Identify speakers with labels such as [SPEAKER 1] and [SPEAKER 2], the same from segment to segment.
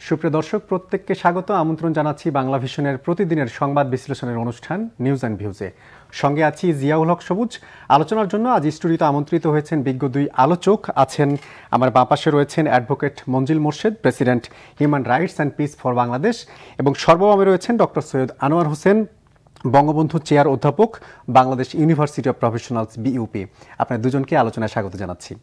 [SPEAKER 1] সুপ্রিয় দর্শক, প্রত্যেককে স্বাগত আমন্ত্রণ জানাচ্ছি বাংলা ভিশনের প্রতিদিনের সংবাদ বিশ্লেষণের অনুষ্ঠান নিউজ অ্যান্ড ভিউজে। সঙ্গে আছি জিয়াউল হক সবুজ। আলোচনার জন্য আজ স্টুডিওতে আমন্ত্রিত হয়েছেন বিজ্ঞ দুই আলোচক। আছেন আমার বাঁ পাশে রয়েছেন advocate Manzil Morshed, president human rights and piece for Bangladesh, এবং সর্ববামে রয়েছেন ডক্টর সৈয়দ আনোয়ার হোসেন, বঙ্গবন্ধু চেয়ার অধ্যাপক, Bangladesh university of professionals BUP. আপনার দুজনকে আলোচনায় স্বাগত জানাচ্ছি।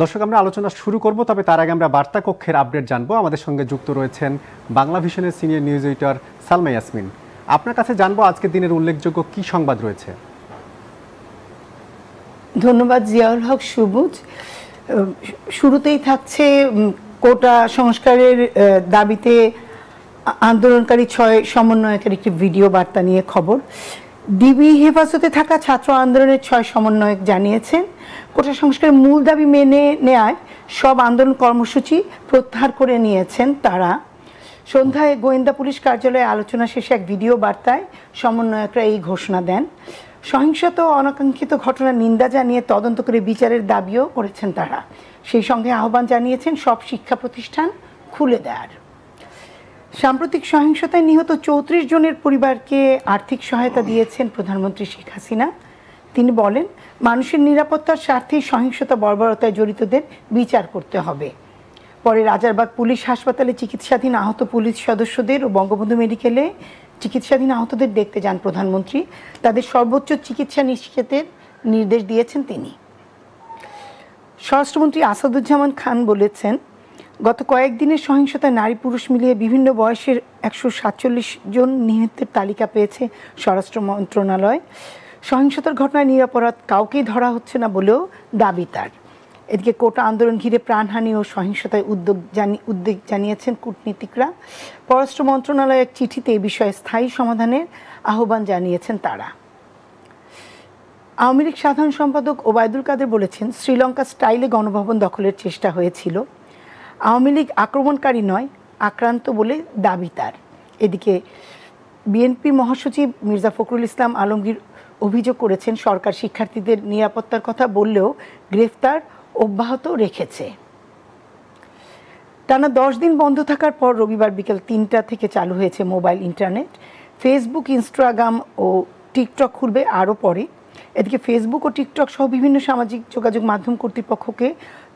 [SPEAKER 1] দর্শক, আমরা আলোচনা শুরু করব, তবে তার আগে আমরা বার্তা কক্ষের আপডেট জানবো। আমাদের সঙ্গে যুক্ত রয়েছেন বাংলা ভিশনের senior news editor Salma Yasmin. আপনার কাছে জানবো আজকের দিনের উল্লেখযোগ্য কি সংবাদ রয়েছে।
[SPEAKER 2] ধন্যবাদ জিয়াউল হক সবুজ। শুরুতেই থাকছে কোটা সংস্কারের দাবিতে আন্দোলনকারী 6 সমন্বয়কের একটি ভিডিও বার্তা নিয়ে খবর। ডিবি হেফাজতে থাকা ছাত্র আন্দোলনের 6 সমন্বয়ক জানিয়েছেন, কোটা সংস্কারের মূল দাবি মেনে নেয় সব আন্দোলন কর্মসূচি প্রত্যাহার করে নিয়েছেন তারা। সন্ধ্যায় গোয়েন্দা পুলিশ কার্যালয়ে আলোচনা শেষে এক ভিডিও বার্তায় সমন্বয়করা এই ঘোষণা দেন। সহিংসত ও অনাকাঙ্ক্ষিত ঘটনার নিন্দা জানিয়ে তদন্ত করে বিচারের দাবিও করেছেন তারা। সেই সঙ্গে আহ্বান জানিয়েছেন সব শিক্ষা প্রতিষ্ঠান খুলে দেওয়ার। সাম্প্রতিক সহিংসতায় নিহত 34 জনের পরিবারকে আর্থিক সহায়তা দিয়েছেন প্রধানমন্ত্রী শেখ হাসিনা। তিনি বলেন, মানুষের নিরাপত্তার স্বার্থেই সহিংসতা বর্বরতায় জড়িতদের বিচার করতে হবে। পরে রাজারবাগ পুলিশ হাসপাতালে চিকিৎসাধীন আহত পুলিশ সদস্যদের ও বঙ্গবন্ধু মেডিকেলে চিকিৎসাধীন আহতদের দেখতে যান প্রধানমন্ত্রী। তাদের সর্বোচ্চ চিকিৎসা নিশ্চিতের নির্দেশ দিয়েছেন তিনি। স্বরাষ্ট্রমন্ত্রী আসাদুজ্জামান খান বলেছেন, গত কয়েকদিনের সহিংসতায় নারী পুরুষ মিলিয়ে বিভিন্ন বয়সের 147 জন নিহতের তালিকা পেয়েছে স্বরাষ্ট্র মন্ত্রণালয়। সহিংসতার ঘটনায় নিরপরাধ কাউকেই ধরা হচ্ছে না বলেও দাবি তার। এদিকে কোটা আন্দোলন ঘিরে প্রাণহানি ও সহিংসতায় উদ্বেগ জানিয়েছেন কূটনীতিকরা। পররাষ্ট্র মন্ত্রণালয় এক চিঠিতে এই বিষয়ে স্থায়ী সমাধানের আহ্বান জানিয়েছেন তারা। আওয়ামী লীগ সাধারণ সম্পাদক ওবায়দুল কাদের বলেছেন, শ্রীলঙ্কা স্টাইলে গণভবন দখলের চেষ্টা হয়েছিল। আওয়ামী লীগ আক্রমণকারী নয়, আক্রান্ত বলে দাবি তার। এদিকে বিএনপি মহাসচিব মির্জা ফখরুল ইসলাম আলমগীর অভিযোগ করেছেন, সরকার শিক্ষার্থীদের নিরাপত্তার কথা বললেও গ্রেফতার অব্যাহত রেখেছে। টানা 10 দিন বন্ধ থাকার পর রবিবার বিকেল 3টা থেকে চালু হয়েছে মোবাইল ইন্টারনেট। ফেসবুক, ইনস্টাগ্রাম ও টিকটক খুলবে আরও পরে। এদিকে ফেসবুক ও টিকটক সহ বিভিন্ন সামাজিক যোগাযোগ মাধ্যম কর্তৃপক্ষকে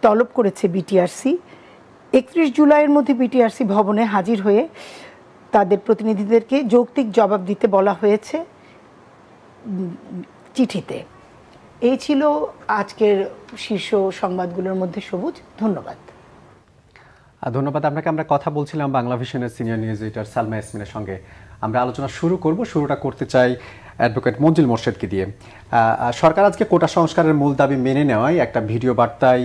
[SPEAKER 2] তলব করেছে বিটিআরসি। 31 জুলাইয়ের মধ্যে বিটিআরসি ভবনে হাজির হয়ে তাদের প্রতিনিধিদেরকে যৌক্তিক জবাব দিতে বলা হয়েছে চিঠিতে। এই ছিল আজকের শীর্ষ সংবাদগুলোর মধ্যে সবুজ। ধন্যবাদ।
[SPEAKER 1] ধন্যবাদ আপনাকে। আমরা কথা বলছিলাম বাংলা ভিশনের সিনিয়র নিউজ এডিটর সালমা ইয়াসমিনের সঙ্গে। আমরা আলোচনা শুরুটা করতে চাই অ্যাডভোকেট মঞ্জিল মোর্শেদকে দিয়ে। সরকার আজকে কোটা সংস্কারের মূল দাবি মেনে নেওয়ায় একটা ভিডিও বার্তায়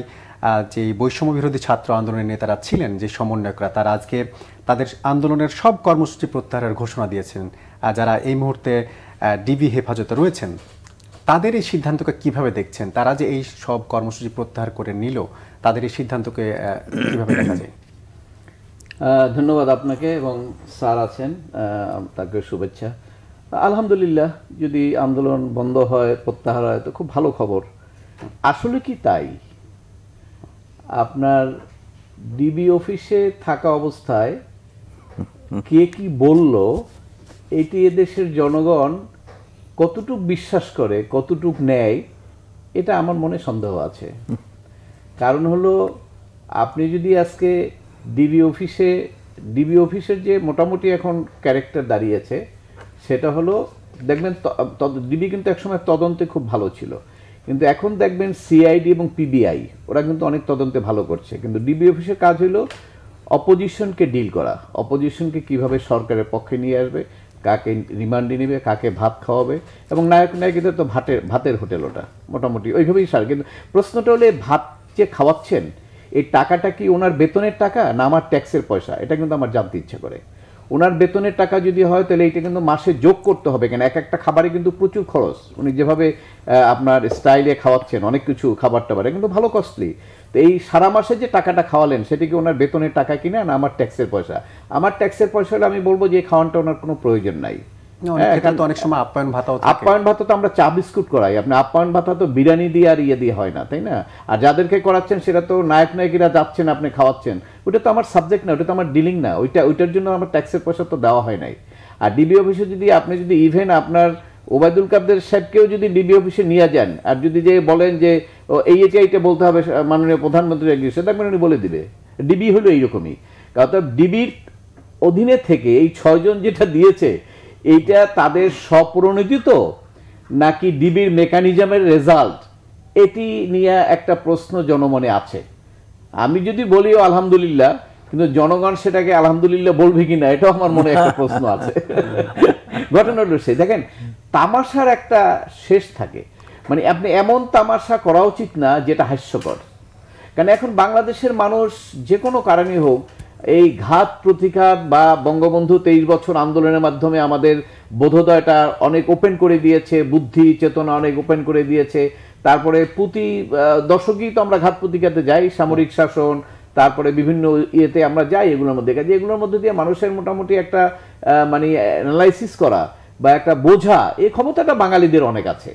[SPEAKER 1] যে বৈষম্য বিরোধী ছাত্র আন্দোলনের নেতারা ছিলেন, যে সমন্বয়করা, তারা আজকে তাদের আন্দোলনের সব কর্মসূচি প্রত্যাহারের ঘোষণা দিয়েছেন। যারা এই মুহূর্তে ডিবি হেফাজতে রয়েছেন, তাদের এই সিদ্ধান্তকে কিভাবে দেখছেন? তারা যে এই সব কর্মসূচি প্রত্যাহার করে নিল, তাদের এই সিদ্ধান্তকে কিভাবে দেখা যায়?
[SPEAKER 3] ধন্যবাদ আপনাকে, এবং স্যার আছেন, তাকে শুভেচ্ছা। আলহামদুলিল্লাহ, যদি আন্দোলন বন্ধ হয়, প্রত্যাহার হয়, তো খুব ভালো খবর। আসলে কি তাই? আপনার ডিবি অফিসে থাকা অবস্থায় কে কি বলল, এটি এদেশের জনগণ কতটুক বিশ্বাস করে, কতটুক নেয়, এটা আমার মনে সন্দেহ আছে। কারণ হলো, আপনি যদি আজকে ডিবি অফিসের যে মোটামুটি এখন ক্যারেক্টার দাঁড়িয়েছে, সেটা হলো, দেখবেন ডিবি কিন্তু একসময় তদন্তে খুব ভালো ছিল, কিন্তু এখন দেখবেন সিআইডি এবং পিবিআই ওরা কিন্তু অনেক তদন্তে ভালো করছে। কিন্তু ডিবি অফিসের কাজ হলো অপোজিশনকে ডিল করা, অপোজিশনকে কিভাবে সরকারের পক্ষে নিয়ে আসবে, কাকে রিমান্ডে নেবে, কাকে ভাত খাওয়াবে, এবং নায়কদের তো ভাতের হোটেল ওটা মোটামুটি ওইভাবেই সার। কিন্তু প্রশ্নটা হলে, ভাত যে খাওয়াচ্ছেন, এই টাকাটা কি ওনার বেতনের টাকা না আমার ট্যাক্সের পয়সা? এটা কিন্তু আমার জানতে ইচ্ছে করে। ওনার বেতনের টাকা যদি হয়, তাহলে এইটা কিন্তু মাসে যোগ করতে হবে, কেন একটা খাবারে কিন্তু প্রচুর খরচ। উনি যেভাবে আপনার স্টাইলে খাওয়াচ্ছেন অনেক কিছু খাবার টাবারে, কিন্তু ভালো কস্টলি। তো এই সারা মাসে যে টাকাটা খাওয়ালেন, সেটা কি ওনার বেতনের টাকা কিনা না আমার ট্যাক্সের পয়সা? আমার ট্যাক্সের পয়সা হলে আমি বলবো যে এই খাওয়ানটা ওনার কোনো প্রয়োজন নাই,
[SPEAKER 1] অনেক সময় আপ্যায়ন ভাতাও থাকে।
[SPEAKER 3] আপ্যায়ন ভাতা তো আমরা চা বিস্কুট করাই, আপনি আপ্যায়ন ভাতা তো বিরিয়ানি দিয়ে আর ইয়ে দিয়ে হয় না, তাই না? আর যাদেরকে করাচ্ছেন সেটা তো নায়ক নায়িকরা যাচ্ছেন, আপনি খাওয়াচ্ছেন, ওটা তো আমার সাবজেক্ট না, ওটা তো আমার ডিলিং না, ওইটার জন্য আমার ট্যাক্সের পয়সা তো দেওয়া হয় নাই। আর ডিবি অফিসে যদি আপনি যদি ইভেন আপনার ওবায়দুল কাদের সাহেবকেও যদি ডিবি অফিসে নিয়ে যান, আর যদি যে বলেন যে এইটা বলতে হবে মাননীয় প্রধানমন্ত্রী সে দেখবেন উনি বলে দিবে। ডিবি হলো এইরকমই, কারণ ডিবির অধীনে থেকে এই 6 জন যেটা দিয়েছে এইটা তাদের স্বপ্রণোদিত নাকি ডিবির মেকানিজমের রেজাল্ট, এটি নিয়ে একটা প্রশ্ন জনমনে আছে। আমি যদি বলিও আলহামদুলিল্লাহ, কিন্তু জনগণ সেটাকে আলহামদুলিল্লাহ বলবে কিনা এটাও আমার মনে একটা প্রশ্ন আছে। ঘটনা হলো সেই, দেখেন তামাশার একটা শেষ থাকে, মানে আপনি এমন তামাশা করা উচিত না যেটা হাস্যকর। কারণ এখন বাংলাদেশের মানুষ যে কোনো কারণে হোক এই ঘাত প্রতিঘাত বা বঙ্গবন্ধু 23 বছর আন্দোলনের মাধ্যমে আমাদের বোধোদয়টা অনেক ওপেন করে দিয়েছে, বুদ্ধি চেতনা অনেক ওপেন করে দিয়েছে। তারপরে প্রতি দশকই তো আমরা ঘাত প্রতিঘাতে যাই, সামরিক শাসন, তারপরে বিভিন্ন ইয়েতে আমরা যাই, এগুলোর মধ্যে কাজে এগুলোর মধ্যে দিয়ে মানুষের মোটামুটি একটা মানে অ্যানালাইসিস করা বা একটা বোঝা, এই ক্ষমতাটা বাঙালিদের অনেক আছে।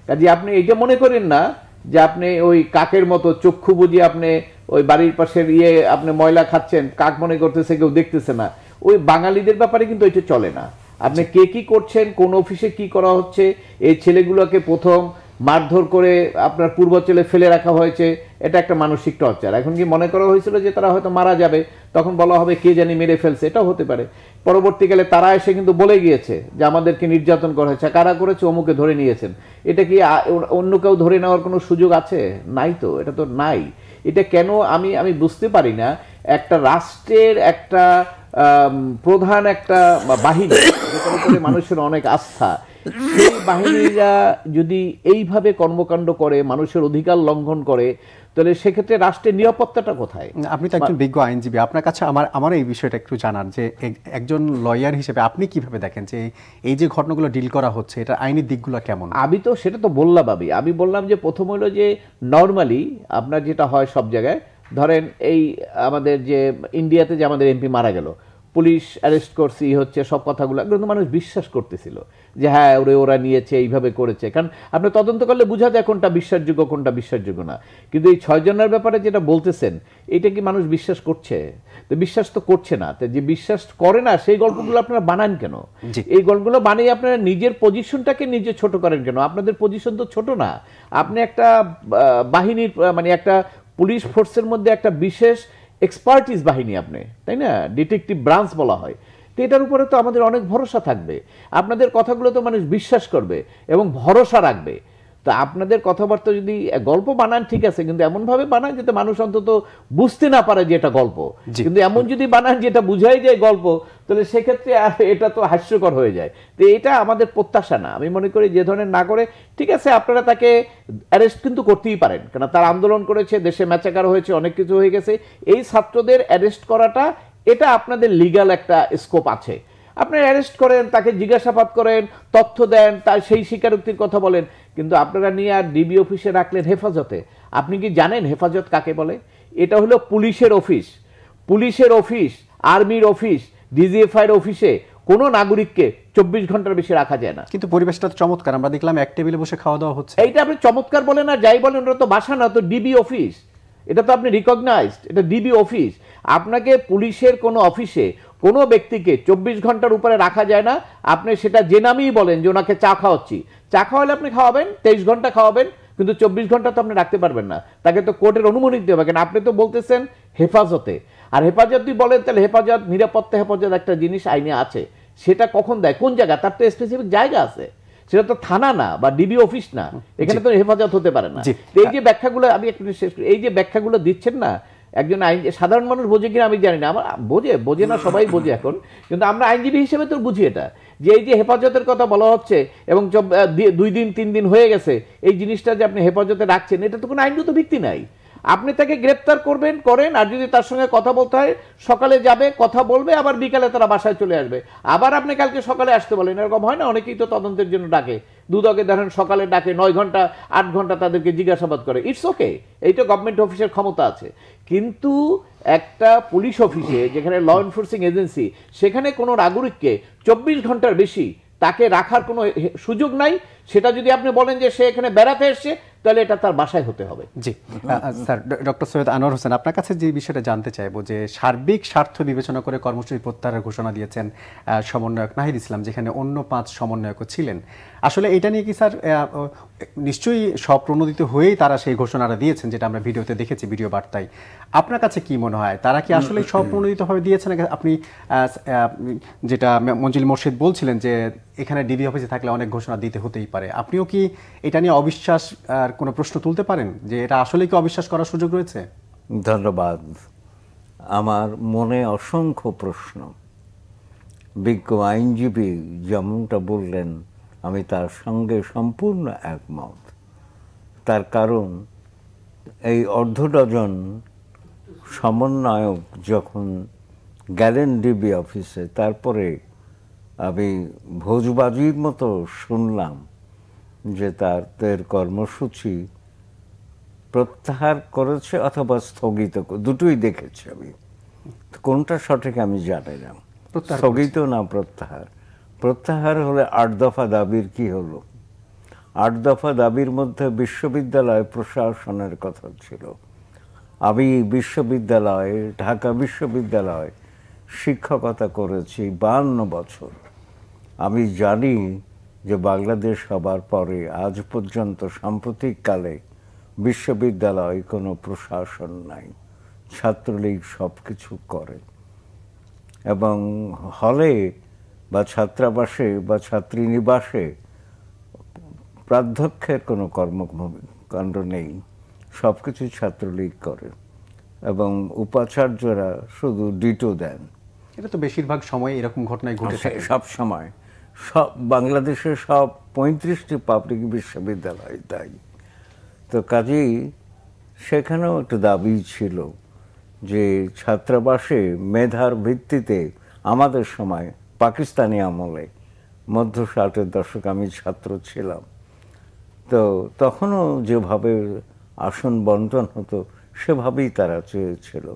[SPEAKER 3] কাজে আপনি এইটা মনে করেন না যে আপনি ওই কাকের মতো চক্ষু বুঝিয়ে আপনি ওই বাড়ির পাশের আপনি ময়লা খাচ্ছেন, কাক মনে করতেছে, কেউ দেখতেছে না। ওই বাঙালিদের ব্যাপারে কিন্তু এটা চলে না। আপনি কে কি করছেন, কোন অফিসে কি করা হচ্ছে, এই ছেলেগুলোকে প্রথম মারধর করে আপনার পূর্বাঞ্চলে ফেলে রাখা হয়েছে, এটা একটা মানসিক টর্চার। এখন কি মনে করা হয়েছিল যে তারা হয়তো মারা যাবে, তখন বলা হবে কে জানি মেরে ফেলছে, এটাও হতে পারে। পরবর্তীকালে তারা এসে কিন্তু বলে গিয়েছে যে আমাদেরকে নির্যাতন করা হয়েছে, কারা করেছে, অমুকে ধরে নিয়েছেন। এটা কি অন্য কেউ ধরে নেওয়ার কোনো সুযোগ আছে? নাই তো, এটা তো নাই। এটা কেন আমি বুঝতে পারি না। একটা রাষ্ট্রের একটা প্রধান একটা বাহিনী যেটার উপরে মানুষের অনেক আস্থা, সেই বাহিনীরা যদি এইভাবে কর্মকাণ্ড করে, মানুষের অধিকার লঙ্ঘন করে, তাহলে সেক্ষেত্রে রাষ্ট্রের নিরাপত্তাটা কোথায়?
[SPEAKER 1] আপনি তো একজন বিজ্ঞ আইনজীবী, আপনার কাছে আমার এই বিষয়টা একটু জানার, যে একজন লয়ার হিসেবে আপনি কিভাবে দেখেন যে এই যে ঘটনাগুলো ডিল করা হচ্ছে, এটা আইনি দিকগুলো কেমন?
[SPEAKER 3] আমি তো সেটা তো বললাম, আমি বললাম যে প্রথম হলো যে নর্মালি আপনার যেটা হয় সব জায়গায়, ধরেন এই আমাদের যে ইন্ডিয়াতে যে আমাদের এমপি মারা গেল, পুলিশ অ্যারেস্ট করছি হচ্ছে, সব কথাগুলো কিন্তু মানুষ বিশ্বাস করতেছিল যে হ্যাঁ ওরা নিয়েছে, এইভাবে করেছে। কারণ আপনি তদন্ত করলে বোঝা যায় কোনটা বিশ্বাসযোগ্য কোনটা বিশ্বাসযোগ্য না। কিন্তু এই 6 জনের ব্যাপারে যেটা বলতেছেন, এটা কি মানুষ বিশ্বাস করছে? তো বিশ্বাস তো করছে না। তো যে বিশ্বাস করে না, সেই গল্পগুলো আপনারা বানান কেন? এই গল্পগুলো বানিয়ে আপনারা নিজের পজিশনটাকে নিজে ছোট করেন কেন? আপনাদের পজিশন তো ছোট না। আপনি একটা বাহিনীর মানে একটা পুলিশ ফোর্সের মধ্যে একটা বিশেষ এক্সপার্টিস বাহিনী আপনি, তাই না? ডিটেকটিভ ব্রাঞ্চ বলা হয়। তো এটার উপরে তো আমাদের অনেক ভরসা থাকবে, আপনাদের কথাগুলো তো মানুষ বিশ্বাস করবে এবং ভরসা রাখবে। তো আপনাদের কথাবার্তা যদি গল্প বানান ঠিক আছে, কিন্তু এমনভাবে বানান যাতে মানুষ অন্তত বুঝতে না পারে যে এটা গল্প। কিন্তু এমন যদি বানান যেটা বুঝাই যায় গল্প, তাহলে সেক্ষেত্রে আর এটা তো হাস্যকর হয়ে যায়। তো এটা আমাদের প্রত্যাশা না। আমি মনে করি যে ধরনের না করে, ঠিক আছে আপনারা তাকে অ্যারেস্ট কিন্তু করতেই পারেন, কারণ তার আন্দোলন করেছে, দেশে ম্যাচাকার হয়েছে, অনেক কিছু হয়ে গেছে। এই ছাত্রদের অ্যারেস্ট করাটা, এটা আপনাদের লিগ্যাল একটা স্কোপ আছে। আপনি অ্যারেস্ট করেন, তাকে জিজ্ঞাসাবাদ করেন, তথ্য দেন, তার সেই স্বীকারোক্তির কথা বলেন, কিন্তু আপনারা নিয়ে আর ডিবি অফিসে রাখলেন হেফাজতে। আপনি কি জানেন হেফাজত কাকে বলে? এটা হলো পুলিশের অফিস। পুলিশের অফিস, আর্মির অফিস, ডিজিএফআই এর অফিসে কোনো নাগরিককে 24 ঘন্টার বেশি রাখা যায় না।
[SPEAKER 1] কিন্তু পরিবেশটা তো চমৎকার, আমরা দেখলাম এক টেবিলে বসে খাওয়া দাওয়া হচ্ছে।
[SPEAKER 3] এইটা আপনি চমৎকার বলেন আর যাই বলেন, ওটা তো বাসা না, তো ডিবি অফিস। এটা তো আপনি রিকগনাইজড, এটা ডিবি অফিস। আপনাকে পুলিশের কোনো অফিসে কোনো ব্যক্তিকে 24 ঘন্টার উপরে রাখা যায় না। আপনি সেটা যে নামেই বলেন যে ওনাকে চা খাওয়াচ্ছি, চা খাওয়ালে আপনি খাওয়াবেন, 23 ঘন্টা খাওয়াবেন, কিন্তু 24 ঘন্টা তো আপনি রাখতে পারবেন না। তাকে তো কোর্টের অনুমতি দিতে হবে। কেন? আপনি তো বলতেছেন হেফাজতে, আর হেফাজত যদি বলেন, তাহলে হেফাজত, নিরাপত্তা হেফাজত একটা জিনিস আইনে আছে। সেটা কখন দেয়, কোন জায়গা, তার তো স্পেসিফিক জায়গা আছে। সেটা তো থানা না বা ডিবি অফিস না, এখানে তো হেফাজত হতে পারে না। এই যে ব্যাখ্যাগুলো, আমি একটু শেষ করি, এই যে ব্যাখ্যাগুলো দিচ্ছেন না, একজন সাধারণ মানুষ বোঝে কিনা আমি জানি না, আমার বোঝে না, সবাই বোঝে এখন, কিন্তু আমরা আইনজীবী হিসেবে তো বুঝি এটা, যে এই যে হেফাজতের কথা বলা হচ্ছে এবং 2 দিন 3 দিন হয়ে গেছে এই জিনিসটা যে আপনি হেফাজতে রাখছেন, এটা তো কোনো আইনগত ভিত্তি নাই। আপনি তাকে গ্রেপ্তার করেন, আর যদি তার সঙ্গে কথা বলতে হয়, সকালে যাবে, কথা বলবে, আবার বিকালে তারা বাসায় চলে আসবে, আবার আপনি কালকে সকালে আসতে বলেন। এরকম হয় না? অনেকেই তো তদন্তের জন্য ডাকে, দুদকে ধরেন সকালে ডাকে, 9 ঘন্টা 8 ঘন্টা তাদেরকে জিজ্ঞাসাবাদ করে। ইটস ওকে, এইটা গভর্নমেন্ট অফিসের ক্ষমতা আছে। কিন্তু একটা পুলিশ অফিসে, যেখানে ল এনফোর্সিং এজেন্সি, সেখানে কোনো নাগরিককে 24 ঘন্টার বেশি তাকে রাখার কোনো সুযোগ নাই। সেটা যদি আপনি বলেন যে সে এখানে বেড়াতে এসছে, তাহলে এটা তার বাসায় হতে হবে।
[SPEAKER 1] জি স্যার, ডক্টর সৈয়দ আনোয়ার হোসেন, আপনার কাছে যে বিষয়টা জানতে চাইবো যে সার্বিক স্বার্থ বিবেচনা করে কর্মসূচি প্রত্যাহারের ঘোষণা দিয়েছেন সমন্বয়ক নাহিদ ইসলাম, যেখানে অন্য 5 সমন্বয়কও ছিলেন। আসলে এটা নিয়ে কি স্যার নিশ্চয়ই স্বপ্রণোদিত হয়েই তারা সেই ঘোষণাটা দিয়েছেন, যেটা আমরা ভিডিওতে দেখেছি, ভিডিও বার্তায়। আপনার কাছে কি মনে হয়, তারা কি আসলে স্বপ্রণোদিতভাবে দিয়েছেন? আপনি যেটা মঞ্জিল মোর্শেদ বলছিলেন যে এখানে ডিবি অফিসে থাকলে অনেক ঘোষণা দিতে হতেই পারে, আপনিও কি এটা নিয়ে অবিশ্বাস আর কোনো প্রশ্ন তুলতে পারেন যে এটা আসলে কি অবিশ্বাস করার সুযোগ রয়েছে?
[SPEAKER 4] ধন্যবাদ। আমার মনে অসংখ্য প্রশ্ন। বিজ্ঞ আইনজীবী যেমনটা বললেন, আমি তার সঙ্গে সম্পূর্ণ একমত। তার কারণ এই অর্ধ ডজন সমন্বয়ক যখন গেলেন ডিবি অফিসে, তারপরে আমি ভোজবাজির মতো শুনলাম যে তাদের কর্মসূচি প্রত্যাহার করেছে অথবা স্থগিত, দুটোই দেখেছি আমি। কোনটা সঠিক আমি জানি না, স্থগিত না প্রত্যাহার। প্রত্যাহার হলে 8 দফা দাবির কি হলো? 8 দফা দাবির মধ্যে বিশ্ববিদ্যালয় প্রশাসনের কথা ছিল। আমি বিশ্ববিদ্যালয়ে, ঢাকা বিশ্ববিদ্যালয়ে শিক্ষকতা করেছি 52 বছর। আমি জানি যে বাংলাদেশ হবার পরে আজ পর্যন্ত সাম্প্রতিককালে বিশ্ববিদ্যালয়ে কোনো প্রশাসন নাই, ছাত্রলীগ সব কিছু করে। এবং হলে বা ছাত্রাবাসে বা ছাত্রীনিবাসে প্রাধ্যক্ষের কোনো কর্মকাণ্ড নেই, সব কিছু ছাত্রলীগ করে। এবং উপাচার্যরা শুধু ডিটো দেন।
[SPEAKER 1] এটা তো বেশিরভাগ সময় এরকম ঘটনায় ঘটে থাকে।
[SPEAKER 4] সব সময় সব বাংলাদেশের সব 35টি পাবলিক বিশ্ববিদ্যালয় তাই। তো কাজেই সেখানেও একটা দাবি ছিল যে ছাত্রাবাসে মেধার ভিত্তিতে, আমাদের সময় পাকিস্তানি আমলে মধ্য 60-এর দশক আমি ছাত্র ছিলাম, তো তখনও যেভাবে আসন বন্টন হতো সেভাবেই তারা চেয়েছিল,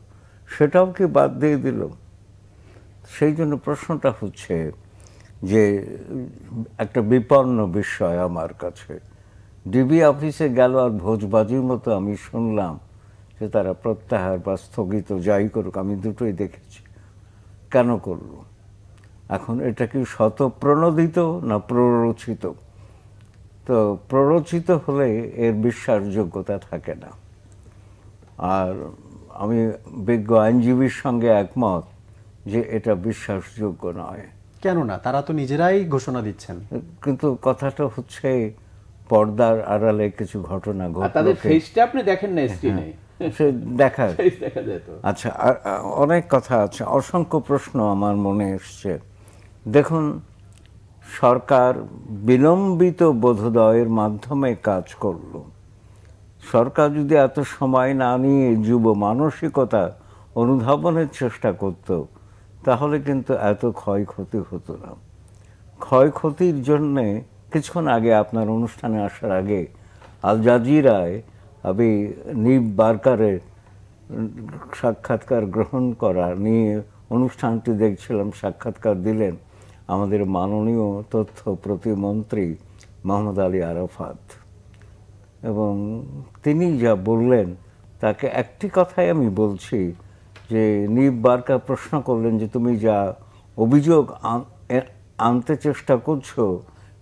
[SPEAKER 4] সেটাও কি বাদ দিয়ে দিল? সেই জন্য প্রশ্নটা হচ্ছে যে একটা বিপন্ন বিষয় আমার কাছে। ডিবি অফিসে গেল আর ভোজবাজির মতো আমি শুনলাম যে তারা প্রত্যাহার বা স্থগিত যাই করুক, আমি দুটোই দেখেছি। কেন করল? এখন এটা কি স্বতঃপ্রণোদিত না প্ররোচিত? তো প্ররোচিত হলে এর বিশ্বাসযোগ্যতা থাকে না। আর আমি বিজ্ঞ আইনজীবীর সঙ্গে একমত যে এটা বিশ্বাসযোগ্য নয়।
[SPEAKER 1] কেন না? তারা তো নিজেরাই ঘোষণা দিচ্ছেন।
[SPEAKER 4] কিন্তু কথাটা হচ্ছে পর্দার আড়ালে কিছু ঘটনা ঘটে।
[SPEAKER 3] তাদের ফেসটা আপনি দেখেন না স্ক্রিনে?
[SPEAKER 4] সে দেখা
[SPEAKER 3] দেখা যায় তো।
[SPEAKER 4] আচ্ছা, অনেক কথা আছে, অসংখ্য প্রশ্ন আমার মনে এসছে। দেখুন, সরকার বিলম্বিত বোধোদয়ের মাধ্যমে কাজ করল। সরকার যদি এত সময় না নিয়ে যুব মানসিকতা অনুধাবনের চেষ্টা করত, তাহলে কিন্তু এত ক্ষয়ক্ষতি হতো না। ক্ষয়ক্ষতির জন্যে কিছুক্ষণ আগে আপনার অনুষ্ঠানে আসার আগে আল জাজিরায় আমি নিব বারকারের সাক্ষাৎকার গ্রহণ করা নিয়ে অনুষ্ঠানটি দেখছিলাম। সাক্ষাৎকার দিলেন আমাদের মাননীয় তথ্য প্রতিমন্ত্রী মোহাম্মদ আলী আরাফাত, এবং তিনি যা বললেন তাকে একটি কথাই আমি বলছি যে নিব বারকার প্রশ্ন করলেন যে তুমি যা অভিযোগ আনতে চেষ্টা করছো,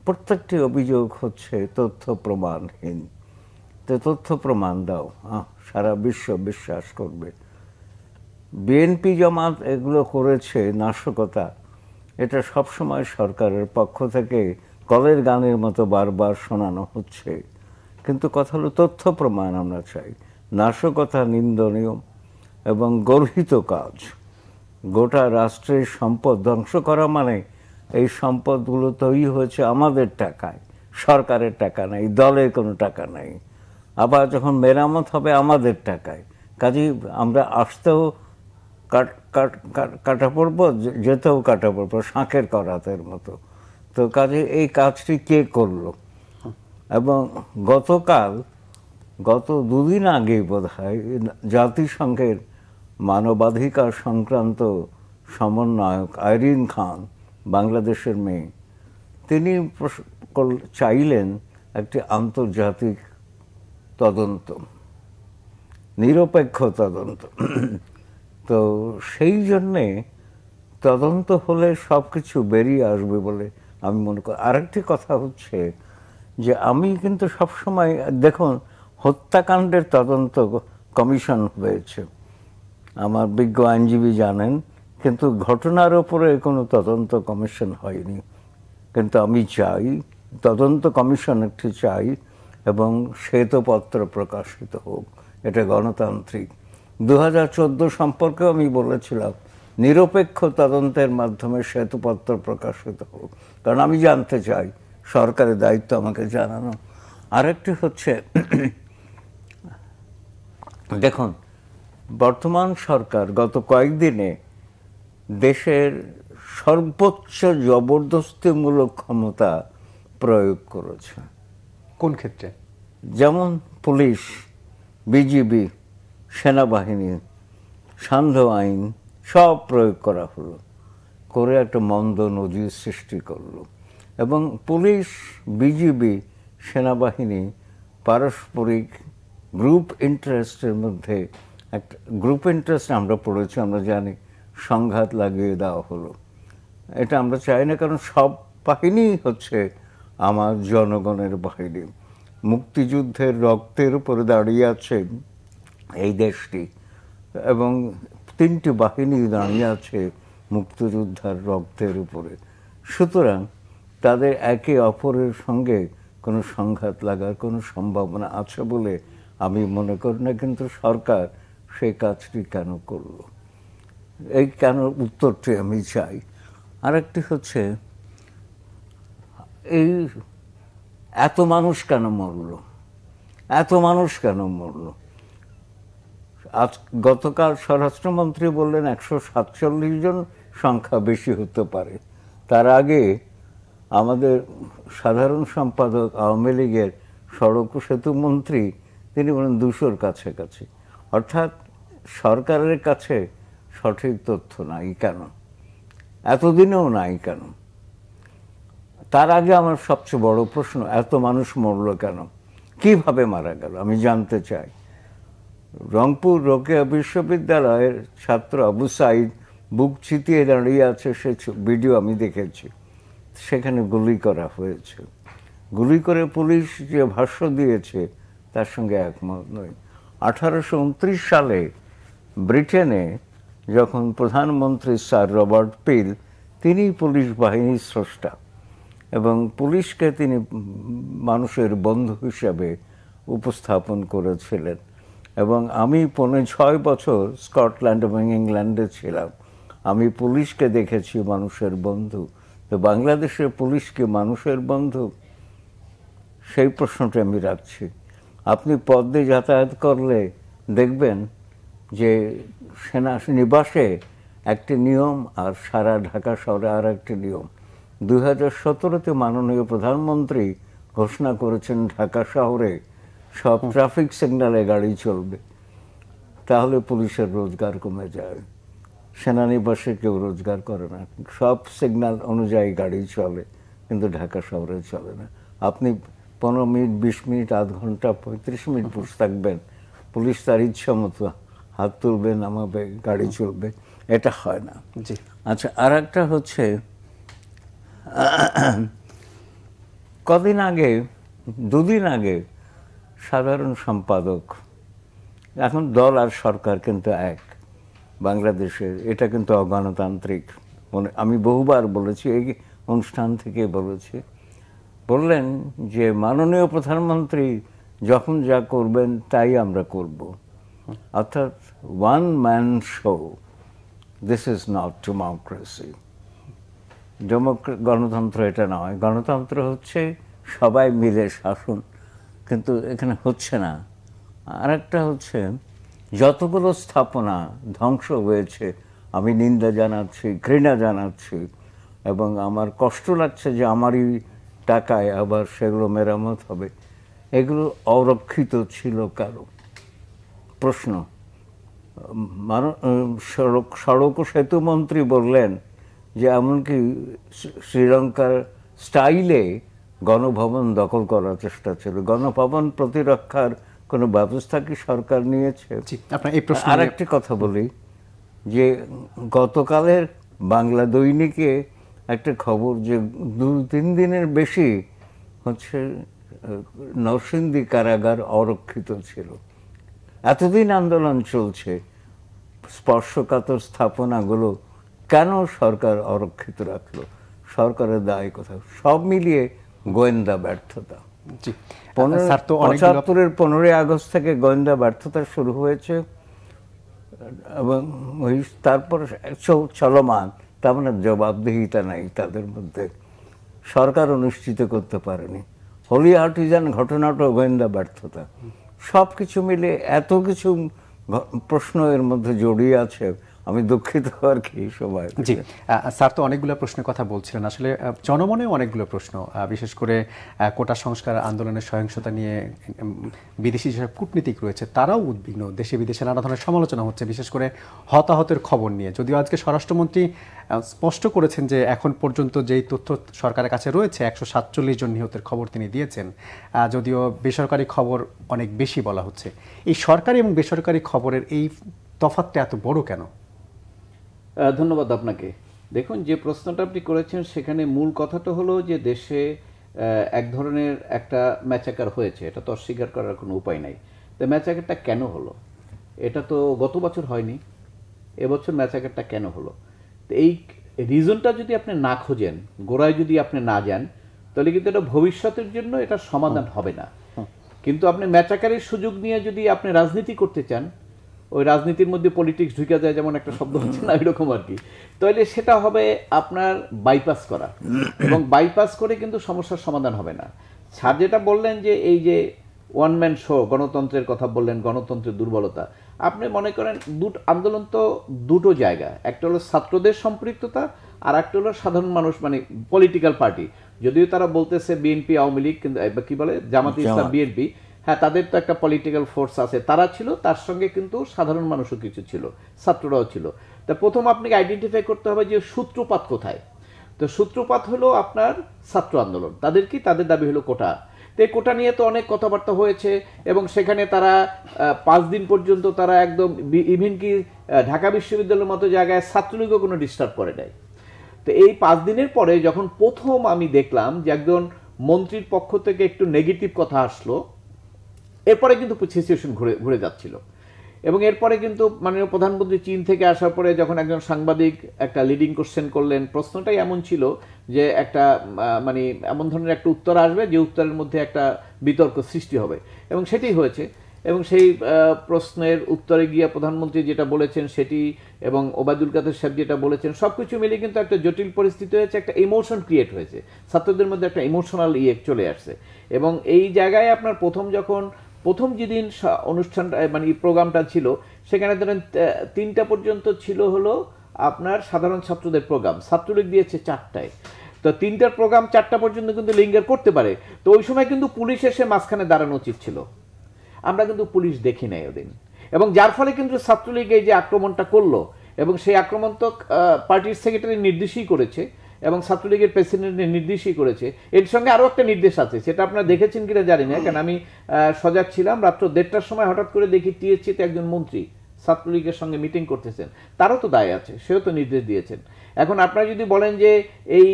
[SPEAKER 4] প্রত্যেকটি অভিযোগ হচ্ছে তথ্য প্রমাণহীন, তো তথ্য প্রমাণ দাও, সারা বিশ্ব বিশ্বাস করবে। বিএনপি জামাত এগুলো করেছে নাশকতা, এটা সবসময় সরকারের পক্ষ থেকে কলের গানের মতো বারবার শোনানো হচ্ছে, কিন্তু কথা হলো তথ্য প্রমাণ আমরা চাই। নাশকতা নিন্দনীয় এবং গর্হিত কাজ। গোটা রাষ্ট্রের সম্পদ ধ্বংস করা মানে এই সম্পদগুলো তৈরি হয়েছে আমাদের টাকায়, সরকারের টাকা নাই, দলের কোনো টাকা নাই, আবার যখন মেরামত হবে আমাদের টাকায়। কাজেই আমরা আসতেও কাটা পড়বো, যেতেও কাটা পড়বো, শাঁখের করাতের মতো। তো কাজে এই কাজটি কে করলো? এবং গত 2 দিন আগেই বোধহয় জাতিসংঘের মানবাধিকার সংক্রান্ত সমন্বয়ক আইরিন খান, বাংলাদেশের মেয়ে, তিনি চাইলেন একটি আন্তর্জাতিক তদন্ত, নিরপেক্ষ তদন্ত। তো সেই জন্যে তদন্ত হলে সব কিছু বেরিয়ে আসবে বলে আমি মনে করি। আরেকটি কথা হচ্ছে যে আমি কিন্তু সবসময়, দেখুন, হত্যাকাণ্ডের তদন্ত কমিশন হয়েছে, আমার বিজ্ঞ আইনজীবী জানেন, কিন্তু ঘটনার ওপরে কোনো তদন্ত কমিশন হয়নি। কিন্তু আমি চাই তদন্ত কমিশন একটি চাই, এবং শ্বেতপত্র প্রকাশিত হোক, এটা গণতান্ত্রিক। 2014 সম্পর্কেও আমি বলেছিলাম নিরপেক্ষ তদন্তের মাধ্যমে শ্বেতপত্র প্রকাশিত হোক, কারণ আমি জানতে চাই, সরকারের দায়িত্ব আমাকে জানানো। আরেকটি হচ্ছে, দেখুন, বর্তমান সরকার গত কয়েকদিনে দেশের সর্বোচ্চ জবরদস্তিমূলক ক্ষমতা প্রয়োগ করেছে।
[SPEAKER 1] কোন ক্ষেত্রে?
[SPEAKER 4] যেমন পুলিশ, বিজিবি, সেনাবাহিনী, সান্ধ্য আইন সব প্রয়োগ করা হলো, করে একটা মন্দ নজির সৃষ্টি করলো। এবং পুলিশ, বিজিবি, সেনাবাহিনী পারস্পরিক গ্রুপ ইন্টারেস্টের মধ্যে একটা গ্রুপ ইন্টারেস্ট আমরা পড়েছি, আমরা জানি, সংঘাত লাগিয়ে দেওয়া হলো। এটা আমরা চাই না, কারণ সব বাহিনী হচ্ছে আমার জনগণের বাহিনী। মুক্তিযুদ্ধের রক্তের উপরে দাঁড়িয়ে আছে এই দেশটি, এবং 3টি বাহিনী দাঁড়িয়ে আছে মুক্তিযোদ্ধার রক্তের উপরে। সুতরাং তাদের একে অপরের সঙ্গে কোনো সংঘাত লাগার কোনো সম্ভাবনা আছে বলে আমি মনে করি না। কিন্তু সরকার সেই কাজটি কেন করলো, এই কেন উত্তরটি আমি চাই। আরেকটি হচ্ছে, এই এত মানুষ কেন মরল, এত মানুষ কেন মরল? আজ গতকাল স্বরাষ্ট্রমন্ত্রী বললেন 147 জন সংখ্যা বেশি হতে পারে। তার আগে আমাদের সাধারণ সম্পাদক আওয়ামী লীগের সড়ক ও সেতু মন্ত্রী, তিনি বলেন 200-র কাছাকাছি। অর্থাৎ সরকারের কাছে সঠিক তথ্য নাই কেন, এতদিনেও নাই কেন? তার আগে আমার সবচেয়ে বড় প্রশ্ন, এত মানুষ মরল কেন, কিভাবে মারা গেল, আমি জানতে চাই। রংপুর রোকেয়া বিশ্ববিদ্যালয়ের ছাত্র আবু সাইদ বুক চিতিয়ে দাঁড়িয়ে আছে, সে ভিডিও আমি দেখেছি। সেখানে গুলি করা হয়েছে। গুলি করে পুলিশ যে ভাষ্য দিয়েছে তার সঙ্গে একমত নই। 1829 সালে ব্রিটেনে যখন প্রধানমন্ত্রী স্যার রবার্ট পিল, তিনি পুলিশ বাহিনীর স্রষ্টা, এবং পুলিশকে তিনি মানুষের বন্ধু হিসাবে উপস্থাপন করেছিলেন। এবং আমি 5.5 বছর স্কটল্যান্ড এবং ইংল্যান্ডে ছিলাম, আমি পুলিশকে দেখেছি মানুষের বন্ধু। তো বাংলাদেশের পুলিশ কি মানুষের বন্ধু? সেই প্রশ্নটা আমি রাখছি। আপনি পথে যাতায়াত করলে দেখবেন যে সেনানিবাসে একটি নিয়ম, আর সারা ঢাকা শহরে আর একটি নিয়ম। 2017-তে মাননীয় প্রধানমন্ত্রী ঘোষণা করেছেন ঢাকা শহরে সব ট্রাফিক সিগন্যালে গাড়ি চলবে, তাহলে পুলিশের রোজগার কমে যায়। সেনানিবাসে কেউ রোজগার করে না, সব সিগন্যাল অনুযায়ী গাড়ি চলে, কিন্তু ঢাকা শহরে চলে না। আপনি 15 মিনিট, 20 মিনিট, আধ ঘন্টা, 35 মিনিট বসে থাকবেন, পুলিশ তার ইচ্ছা মতো হাত তুলবে, নামাবে, গাড়ি চলবে, এটা হয় না।
[SPEAKER 1] জি।
[SPEAKER 4] আচ্ছা, আর একটা হচ্ছে, কদিন আগে, 2 দিন আগে সাধারণ সম্পাদক, এখন দল আর সরকার কিন্তু এক বাংলাদেশের, এটা কিন্তু অগণতান্ত্রিক, আমি বহুবার বলেছি, এই অনুষ্ঠান থেকে বলেছি, বললেন যে মাননীয় প্রধানমন্ত্রী যখন যা করবেন তাই আমরা করব। অর্থাৎ one man show, this is not democracy. গণতন্ত্র এটা নয়। গণতন্ত্র হচ্ছে সবাই মিলে শাসন, কিন্তু এখানে হচ্ছে না। আর একটা হচ্ছে, যতগুলো স্থাপনা ধ্বংস হয়েছে আমি নিন্দা জানাচ্ছি, ঘৃণা জানাচ্ছি, এবং আমার কষ্ট লাগছে যে আমারই টাকায় আবার সেগুলো মেরামত হবে। এগুলো অরক্ষিত ছিল কারো? প্রশ্ন। সড়ক ও সেতু মন্ত্রী বললেন যে এমনকি শ্রীলঙ্কার স্টাইলে গণভবন দখল করার চেষ্টা ছিল। গণভবন প্রতিরক্ষার কোনো ব্যবস্থা কি সরকার নিয়েছে?
[SPEAKER 1] জি, আপনার এই প্রশ্ন
[SPEAKER 4] আর একটি কথা বলি যে গতকালের বাংলা দৈনিকে একটা খবর যে 2-3 দিনের বেশি হচ্ছে নরসিংদী কারাগার অরক্ষিত ছিল। এতদিন আন্দোলন চলছে, স্পর্শকাতর স্থাপনাগুলো কেন সরকার অরক্ষিত রাখলো? সরকারের দায় কোথায়? সব মিলিয়ে গোয়েন্দা ব্যর্থতা।
[SPEAKER 1] জি,
[SPEAKER 4] 75-এর 15ই আগস্ট থেকে গোয়েন্দা ব্যর্থতা শুরু হয়েছে এবং ওই তারপর চলমান, তার মানে জবাবদিহিতা নাই তাদের মধ্যে। সরকার অনুষ্ঠিত করতে পারেনি। হোলি আর্টিজান ঘটনাটা গোয়েন্দা ব্যর্থতা। সব কিছু মিলে এত কিছু প্রশ্ন এর মধ্যে জড়িয়ে আছে, আমি দুঃখিত আর কি সবাই।
[SPEAKER 1] জি, স্যার তো অনেকগুলো প্রশ্নের কথা বলছিলেন। আসলে জনমনেও অনেকগুলো প্রশ্ন, বিশেষ করে কোটা সংস্কার আন্দোলনের সহিংসতা নিয়ে বিদেশি যেসব কূটনীতিক রয়েছে তারাও উদ্বিগ্ন। দেশে বিদেশে নানা ধরনের সমালোচনা হচ্ছে, বিশেষ করে হতাহতের খবর নিয়ে। যদিও আজকে স্বরাষ্ট্রমন্ত্রী স্পষ্ট করেছেন যে এখন পর্যন্ত যেই তথ্য সরকারের কাছে রয়েছে 147 জন নিহতের খবর তিনি দিয়েছেন, যদিও বেসরকারি খবর অনেক বেশি বলা হচ্ছে। এই সরকারি এবং বেসরকারি খবরের এই তফাৎটা এত বড় কেন?
[SPEAKER 3] ধন্যবাদ আপনাকে। দেখুন, যে প্রশ্নটা আপনি করেছেন সেখানে মূল কথাটা হলো যে দেশে এক ধরনের একটা ম্যাচাকার হয়েছে, এটা তো অস্বীকার করার কোনো উপায় নাই। তো ম্যাচাকারটা কেন হলো? এটা তো গত বছর হয়নি, এবছর ম্যাচাকারটা কেন হলো? তো এই রিজনটা যদি আপনি না খোঁজেন, গোড়ায় যদি আপনি না যান, তাহলে কিন্তু এটা ভবিষ্যতের জন্য এটা সমাধান হবে না। কিন্তু আপনি ম্যাচাকারের সুযোগ নিয়ে যদি আপনি রাজনীতি করতে চান, ওই রাজনীতির মধ্যে পলিটিক্স ঢুকে যায়, যেমন একটা শব্দ হচ্ছে না, এরকম আর কি, তাহলে সেটা হবে আপনার বাইপাস করা, এবং বাইপাস করে কিন্তু সমস্যার সমাধান হবে না। স্যার যেটা বললেন যে এই যে ওয়ান ম্যান শো, গণতন্ত্রের কথা বললেন, গণতন্ত্রের দুর্বলতা, আপনি মনে করেন আন্দোলন তো দুটো জায়গা, একটা হলো ছাত্রদের সম্পৃক্ততা, আর একটা হলো সাধারণ মানুষ, মানে পলিটিক্যাল পার্টি। যদিও তারা বলতেছে বিএনপি আওয়ামী লীগ, কিন্তু কি বলে জামাত ইসলাম বিএনপি, হ্যাঁ তাদের তো একটা পলিটিক্যাল ফোর্স আছে, তারা ছিল, তার সঙ্গে কিন্তু সাধারণ মানুষও কিছু ছিল, ছাত্ররাও ছিল। তা প্রথম আপনাকে আইডেন্টিফাই করতে হবে যে সূত্রপাত কোথায়। তো সূত্রপাত হলো আপনার ছাত্র আন্দোলন, তাদের কি, তাদের দাবি হলো কোটা। তো এই কোটা নিয়ে তো অনেক কথাবার্তা হয়েছে, এবং সেখানে তারা 5 দিন পর্যন্ত তারা একদম, ইভেন কি ঢাকা বিশ্ববিদ্যালয়ের মতো জায়গায় ছাত্রলীগও কোনো ডিস্টার্ব করে নাই। তো এই 5 দিনের পরে যখন প্রথম আমি দেখলাম যে একজন মন্ত্রীর পক্ষ থেকে একটু নেগেটিভ কথা আসলো, এরপরে কিন্তু সিচুয়েশন ঘুরে যাচ্ছিল। এবং এরপরে কিন্তু মাননীয় প্রধানমন্ত্রী চীন থেকে আসার পরে যখন একজন সাংবাদিক একটা লিডিং কোশ্চেন করলেন, প্রশ্নটাই এমন ছিল যে একটা মানে এমন ধরনের একটা উত্তর আসবে যে উত্তরের মধ্যে একটা বিতর্ক সৃষ্টি হবে, এবং সেটাই হয়েছে। এবং সেই প্রশ্নের উত্তরে গিয়ে প্রধানমন্ত্রী যেটা বলেছেন সেটি, এবং ওবায়দুল কাদের সাহেব যেটা বলেছেন, সবকিছু মিলে কিন্তু একটা জটিল পরিস্থিতি হয়েছে, একটা ইমোশন ক্রিয়েট হয়েছে, ছাত্রদের মধ্যে একটা ইমোশনাল চলে আসছে। এবং এই জায়গায় আপনার প্রথম যেদিন অনুষ্ঠানটা, মানে প্রোগ্রামটা ছিল, সেখানে ধরেন 3টা পর্যন্ত ছিল হলো আপনার সাধারণ ছাত্রদের প্রোগ্রাম, ছাত্রলীগ দিয়েছে 4টায়। তো 3টার প্রোগ্রাম 4টা পর্যন্ত কিন্তু লিঙ্গার করতে পারে। তো ওই সময় কিন্তু পুলিশ এসে মাঝখানে দাঁড়ানো উচিত ছিল, আমরা কিন্তু পুলিশ দেখি নাই ওদিন, এবং যার ফলে কিন্তু ছাত্রলীগ এই যে আক্রমণটা করলো, এবং সেই আক্রমণ তো পার্টির সেক্রেটারি নির্দেশই করেছে, এবং ছাত্রলীগের প্রেসিডেন্টের নির্দেশই করেছে। এর সঙ্গে আরও একটা নির্দেশ আছে, সেটা আপনারা দেখেছেন কিনা জানি না, কারণ আমি সজাগ ছিলাম। রাত্র 1:30টার সময় হঠাৎ করে দেখি টিএসসিতে একজন মন্ত্রী ছাত্রলীগের সঙ্গে মিটিং করতেছেন, তারও তো দায় আছে, সেও তো নির্দেশ দিয়েছেন। এখন আপনারা যদি বলেন যে এই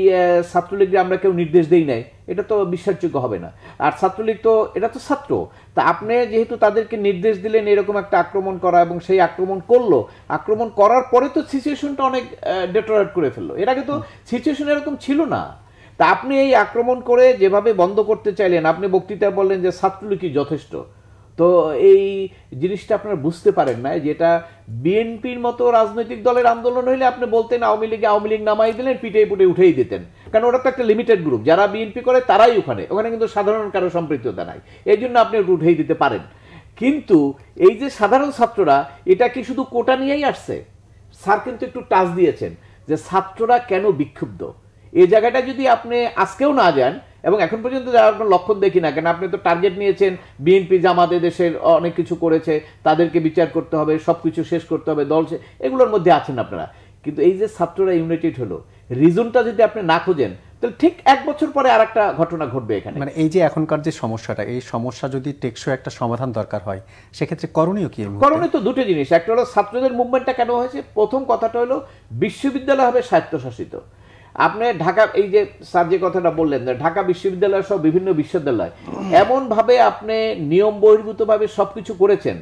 [SPEAKER 3] ছাত্রলীগকে আমরা কেউ নির্দেশ দেই নাই, এটা তো বিশ্বাসযোগ্য হবে না। আর ছাত্রলীগ তো, এটা তো ছাত্র, তা আপনি যেহেতু তাদেরকে নির্দেশ দিলেন এরকম একটা আক্রমণ করা, এবং সেই আক্রমণ করলো, আক্রমণ করার পরে তো সিচুয়েশনটা অনেক ডেটোরেট করে ফেললো। এর আগে তো সিচুয়েশন এরকম ছিল না। তা আপনি এই আক্রমণ করে যেভাবে বন্ধ করতে চাইলেন, আপনি বক্তৃতায় বললেন যে ছাত্রলীগই যথেষ্ট। তো এই জিনিসটা আপনারা বুঝতে পারেন না, যেটা বিএনপির মতো রাজনৈতিক দলের আন্দোলন হইলে আপনি বলতেন আওয়ামী লীগ নামাই দিলেন, পিঠে উঠেই দিতেন, কারণ ওটা তো একটা লিমিটেড গ্রুপ, যারা বিএনপি করে তারাই ওখানে কিন্তু সাধারণ কারো সম্পৃক্ততা নাই, এই জন্য আপনি উঠেই দিতে পারেন। কিন্তু এই যে সাধারণ ছাত্ররা, এটা কি শুধু কোটা নিয়েই আসছে? স্যার কিন্তু একটু টাচ দিয়েছেন যে ছাত্ররা কেন বিক্ষুব্ধ। এই জায়গাটা যদি আপনি আজকেও না যান, এবং এখন পর্যন্ত যাওয়ার কোনো লক্ষণ দেখি না, কেন আপনি তো টার্গেট নিয়েছেন বিএনপি জামাতে দেশের অনেক কিছু করেছে, তাদেরকে বিচার করতে হবে, সবকিছু শেষ করতে হবে, এগুলোর মধ্যে আছেন আপনারা। কিন্তু এই যে ছাত্ররা ইউনাইটেড হলো, রিজনটা যদি আপনি না খোঁজেন, তাহলে ঠিক 1 বছর পরে আরেকটা ঘটনা ঘটবে এখানে।
[SPEAKER 1] মানে এই যে এখনকার যে সমস্যাটা, এই সমস্যা যদি টেকসই একটা সমাধান দরকার হয়, সেক্ষেত্রে করণীয় কি?
[SPEAKER 3] করণীয় তো দুটো জিনিস, একটা হলো ছাত্রদের মুভমেন্টটা কেন হয়েছে। প্রথম কথাটা হলো বিশ্ববিদ্যালয় হবে স্বায়ত্তশাসিত। আপনি ঢাকা, এই যে স্যার যে কথাটা বললেন, ঢাকা বিশ্ববিদ্যালয় সহ বিভিন্ন বিশ্ববিদ্যালয় এমন ভাবে আপনি নিয়ম বহির্ভূত ভাবে সবকিছু করেছেন,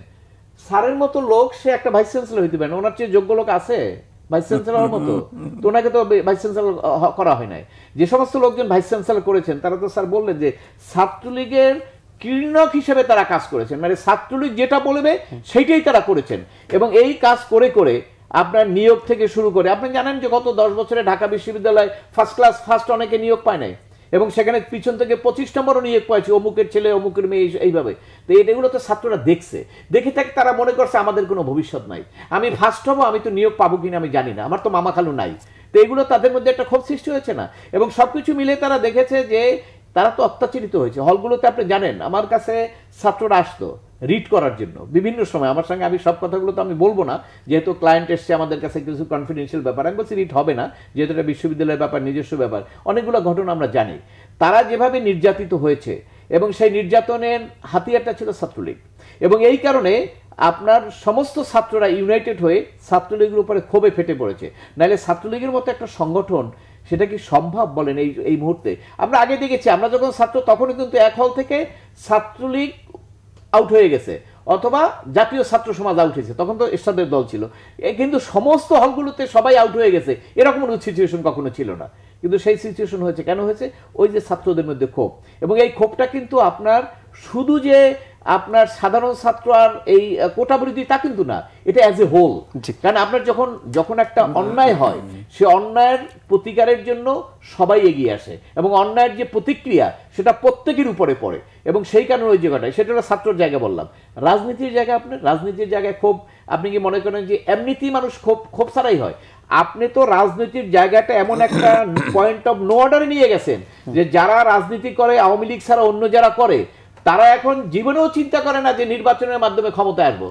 [SPEAKER 3] স্যারের মতো লোক সে একটা ভাইস চ্যান্সেলর হইতে পারে, ওনার চেয়ে যোগ্য লোক আছে ভাইস চ্যান্সেলর মতো? তো ওনাকে তো ভাইস চ্যান্সেলর করা হয় নাই। যে সমস্ত লোকজন ভাইস চ্যান্সেলর করেছেন তারা তো স্যার বললেন যে ছাত্রলীগের কীর্ণক হিসেবে তারা কাজ করেছেন, মানে ছাত্রলীগ যেটা বলবে সেইটাই তারা করেছেন। এবং এই কাজ করে করে আপনার নিয়োগ থেকে শুরু করে, আপনি জানেন যে গত 10 বছরে ঢাকা বিশ্ববিদ্যালয় ফার্স্ট অনেকে নিয়োগ পায় নাই, এবং সেখানে পিছন থেকে 25 নম্বরও নিয়োগ পাইছে, অমুকের ছেলে অমুকের মেয়ে এইভাবে। তো এগুলো তো ছাত্ররা দেখে থাকে, তারা মনে করছে আমাদের কোনো ভবিষ্যৎ নাই, আমি ফার্স্ট হবো, আমি তো নিয়োগ পাবো কিনা আমি জানি না, আমার তো মামা খালু নাই। তো এগুলো তাদের মধ্যে একটা ক্ষোভ সৃষ্টি হয়েছে না, এবং সবকিছু মিলে তারা দেখেছে যে তারা তো অত্যাচারিত হয়েছে। হলগুলোতে আপনি জানেন আমার কাছে ছাত্ররা আসতো রিড করার জন্য বিভিন্ন সময় আমার সঙ্গে, আমি সব কথাগুলো তো আমি বলবো না যেহেতু ক্লায়েন্ট এসছে আমাদের কাছে, কিছু কনফিডেন্সিয়াল ব্যাপার, আমি বলছি রিড হবে না যেহেতু এটা বিশ্ববিদ্যালয়ের ব্যাপার, নিজস্ব ব্যাপার। অনেকগুলো ঘটনা আমরা জানি তারা যেভাবে নির্যাতিত হয়েছে, এবং সেই নির্যাতনের হাতিয়ারটা ছিল ছাত্রলীগ, এবং এই কারণে আপনার সমস্ত ছাত্ররা ইউনাইটেড হয়ে ছাত্রলীগের উপরে ক্ষোভে ফেটে পড়েছে। নাহলে ছাত্রলীগের মতো একটা সংগঠন সেটা কি সম্ভব বলেন এই মুহূর্তে? আমরা আগে দেখেছি, আমরা যখন ছাত্র তখনই কিন্তু এক হল থেকে ছাত্রলীগ আউট হয়ে গেছে, অথবা জাতীয় ছাত্র সমাজ আউট হয়েছে, তখন তো এরশাদের দল ছিল, কিন্তু সমস্ত হলগুলোতে সবাই আউট হয়ে গেছে, এরকম কোনো সিচুয়েশন কখনো ছিল না। কিন্তু সেই সিচুয়েশন হয়েছে, কেন হয়েছে? ওই যে ছাত্রদের মধ্যে ক্ষোভ, এবং এই ক্ষোভটা কিন্তু আপনার শুধু যে আপনার সাধারণ ছাত্র আর এই কোটা বিরোধী তা কিন্তু না, এটা অ্যাজ এ হোল। কারণ আপনার যখন একটা অন্যায় হয়, সে অন্যায়ের প্রতিকারের জন্য সবাই এগিয়ে আসে, এবং অন্যায়ের যে প্রতিক্রিয়া সেটা প্রত্যেকের উপরে পড়ে, এবং সেই কারণে ওই জায়গাটায়, সেটা হলো ছাত্রর জায়গা বললাম। রাজনীতির জায়গা, আপনার রাজনীতির জায়গায় ক্ষোভ, আপনি কি মনে করেন যে এমনিতেই মানুষ ক্ষোভ ছাড়াই হয়? আপনি তো রাজনীতির জায়গাটা এমন একটা পয়েন্ট অফ নো অর্ডারে নিয়ে গেছেন যে যারা রাজনীতি করে আওয়ামী লীগ ছাড়া অন্য যারা করে তারা এখন জীবনেও চিন্তা করে না যে নির্বাচনের মাধ্যমে ক্ষমতায় আসবো,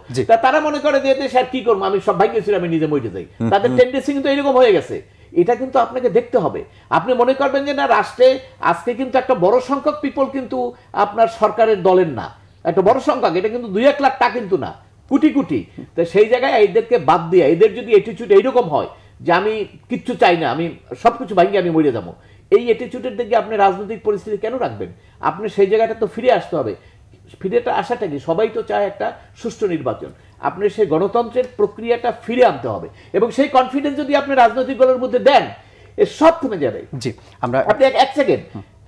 [SPEAKER 3] তারা মনে করে যে স্যার কি করবো, আমি সব ভাগ্যেছি, আমি নিজে মরে যাই। তাদের টেন্ডেন্সি কিন্তু এরকম হয়ে গেছে। এটা কিন্তু আপনাকে দেখতে হবে। আপনি মনে করবেন যে না, রাষ্ট্রে আজকে কিন্তু একটা বড় সংখ্যক পিপল কিন্তু আপনার সরকারের দলের না, একটা বড় সংখ্যক, এটা কিন্তু 2-1 লাখ টা কিন্তু না, কোটি কোটি। তো সেই জায়গায় এদেরকে বাদ দিয়ে, এদের যদি অ্যাটিটিউড এইরকম হয় যে আমি কিচ্ছু চাই না, আমি সবকিছু ভাঙিয়ে আমি মরে যাবো, এই অ্যাটিটিউডের দিকে আপনি রাজনৈতিক পরিস্থিতি কেন রাখবেন? আপনি সেই জায়গাটা তো ফিরে আসতে হবে। ফিরেটা আসাটা কি, সবাই তো চায় একটা সুষ্ঠু নির্বাচন, আপনি সেই গণতন্ত্রের প্রক্রিয়াটা ফিরে আনতে হবে, এবং সেই কনফিডেন্স যদি আপনি রাজনৈতিক দলের মধ্যে দেন, এর সব থেমে যাবে।
[SPEAKER 1] জি, আমরা
[SPEAKER 3] আপনি এক সেকেন্ড,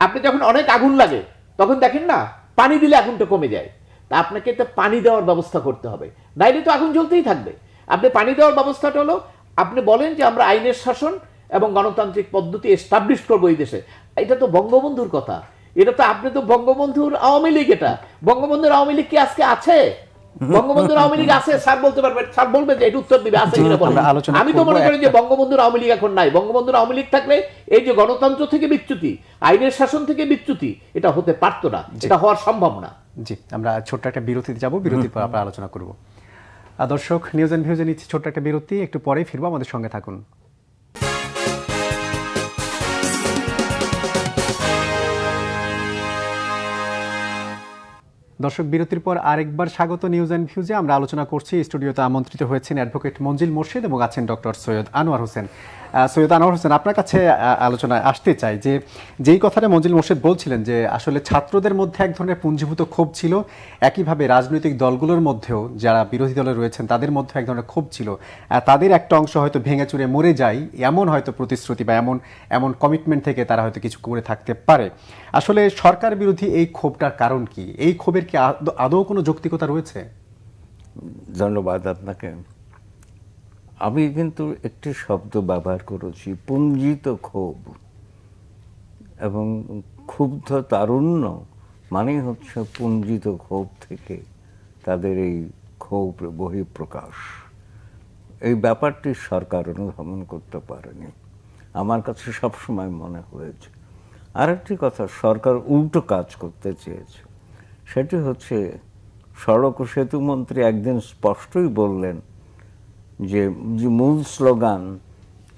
[SPEAKER 3] আপনি যখন অনেক আগুন লাগে তখন দেখেন না, পানি দিলে আগুনটা কমে যায়, তা আপনাকে তো পানি দেওয়ার ব্যবস্থা করতে হবে, নাইলে তো আগুন জ্বলতেই থাকবে। আপনি পানি দেওয়ার ব্যবস্থাটা হলো, আপনি বলেন যে আমরা আইনের শাসন এবং গণতান্ত্রিক পদ্ধতি এস্টাবলিশ করবো এই দেশে। এটা তো বঙ্গবন্ধুর কথা, এটা তো আপনি তো বঙ্গবন্ধুর আওয়ামী লীগ, এটা বঙ্গবন্ধুর আওয়ামী লীগ কি আজকে আছে? বঙ্গবন্ধুর আওয়ামী লীগ আছে, স্যার বলতে পারবেন, স্যার বলবে যে এটা উত্তর দিবে আছে কিনা বলেন। আমি তো মনে করি যে বঙ্গবন্ধুর আওয়ামী লীগ এখন নাই। বঙ্গবন্ধুর আওয়ামী লীগ থাকলে এই যে গণতন্ত্র থেকে বিচ্যুতি, আইনের শাসন থেকে বিচ্যুতি, এটা হতে পারতো না, এটা হওয়ার সম্ভব না।
[SPEAKER 1] জি, আমরা ছোট্ট একটা বিরতিতে যাব, বিরতির পর আমরা আলোচনা করব। দর্শক, নিউজ এন্ড ভিউজে নিচ্ছি ছোট্ট একটা বিরতি, একটু পরেই ফিরবো, আমাদের সঙ্গে থাকুন। দর্শক, বিরতির পর আরেকবার স্বাগত নিউজ অ্যান্ড ভিউজে। আমরা আলোচনা করছি, স্টুডিওতে আমন্ত্রিত হয়েছেন অ্যাডভোকেট মঞ্জিল মোর্শেদ এবং আছেন ডক্টর সৈয়দ আনোয়ার হোসেন। সৈয়দ আনোয়ার হোসেন, আপনার কাছে আলোচনায় আসতে চাই যে যেই কথাটা মঞ্জিল মোর্শেদ বলছিলেন যে আসলে ছাত্রদের মধ্যে এক ধরনের পুঞ্জীভূত ক্ষোভ ছিল, একইভাবে রাজনৈতিক দলগুলোর মধ্যেও যারা বিরোধী দলে রয়েছেন তাদের মধ্যে এক ধরনের ক্ষোভ ছিল, তাদের একটা অংশ হয়তো ভেঙে চুরে মরে যায় এমন হয়তো প্রতিশ্রুতি বা এমন কমিটমেন্ট থেকে তারা হয়তো কিছু করে থাকতে পারে। আসলে সরকার বিরোধী এই ক্ষোভটার কারণ কি? এই ক্ষোভের কি আদৌ কোনো যৌক্তিকতা রয়েছে?
[SPEAKER 4] ধন্যবাদ আপনাকে। আমি কিন্তু একটি শব্দ ব্যবহার করেছি, পুঞ্জিত ক্ষোভ, এবং ক্ষুব্ধ তারুণ্য মানেই হচ্ছে পুঞ্জিত ক্ষোভ থেকে তাদের এই ক্ষোভ বহিঃপ্রকাশ। এই ব্যাপারটি সরকার অনুধাবন করতে পারেনি, আমার কাছে সবসময় মনে হয়েছে। আরেকটি কথা, সরকার উল্টো কাজ করতে চেয়েছে, সেটি হচ্ছে সড়ক ও সেতু মন্ত্রী একদিন স্পষ্টই বললেন যে মূল স্লোগান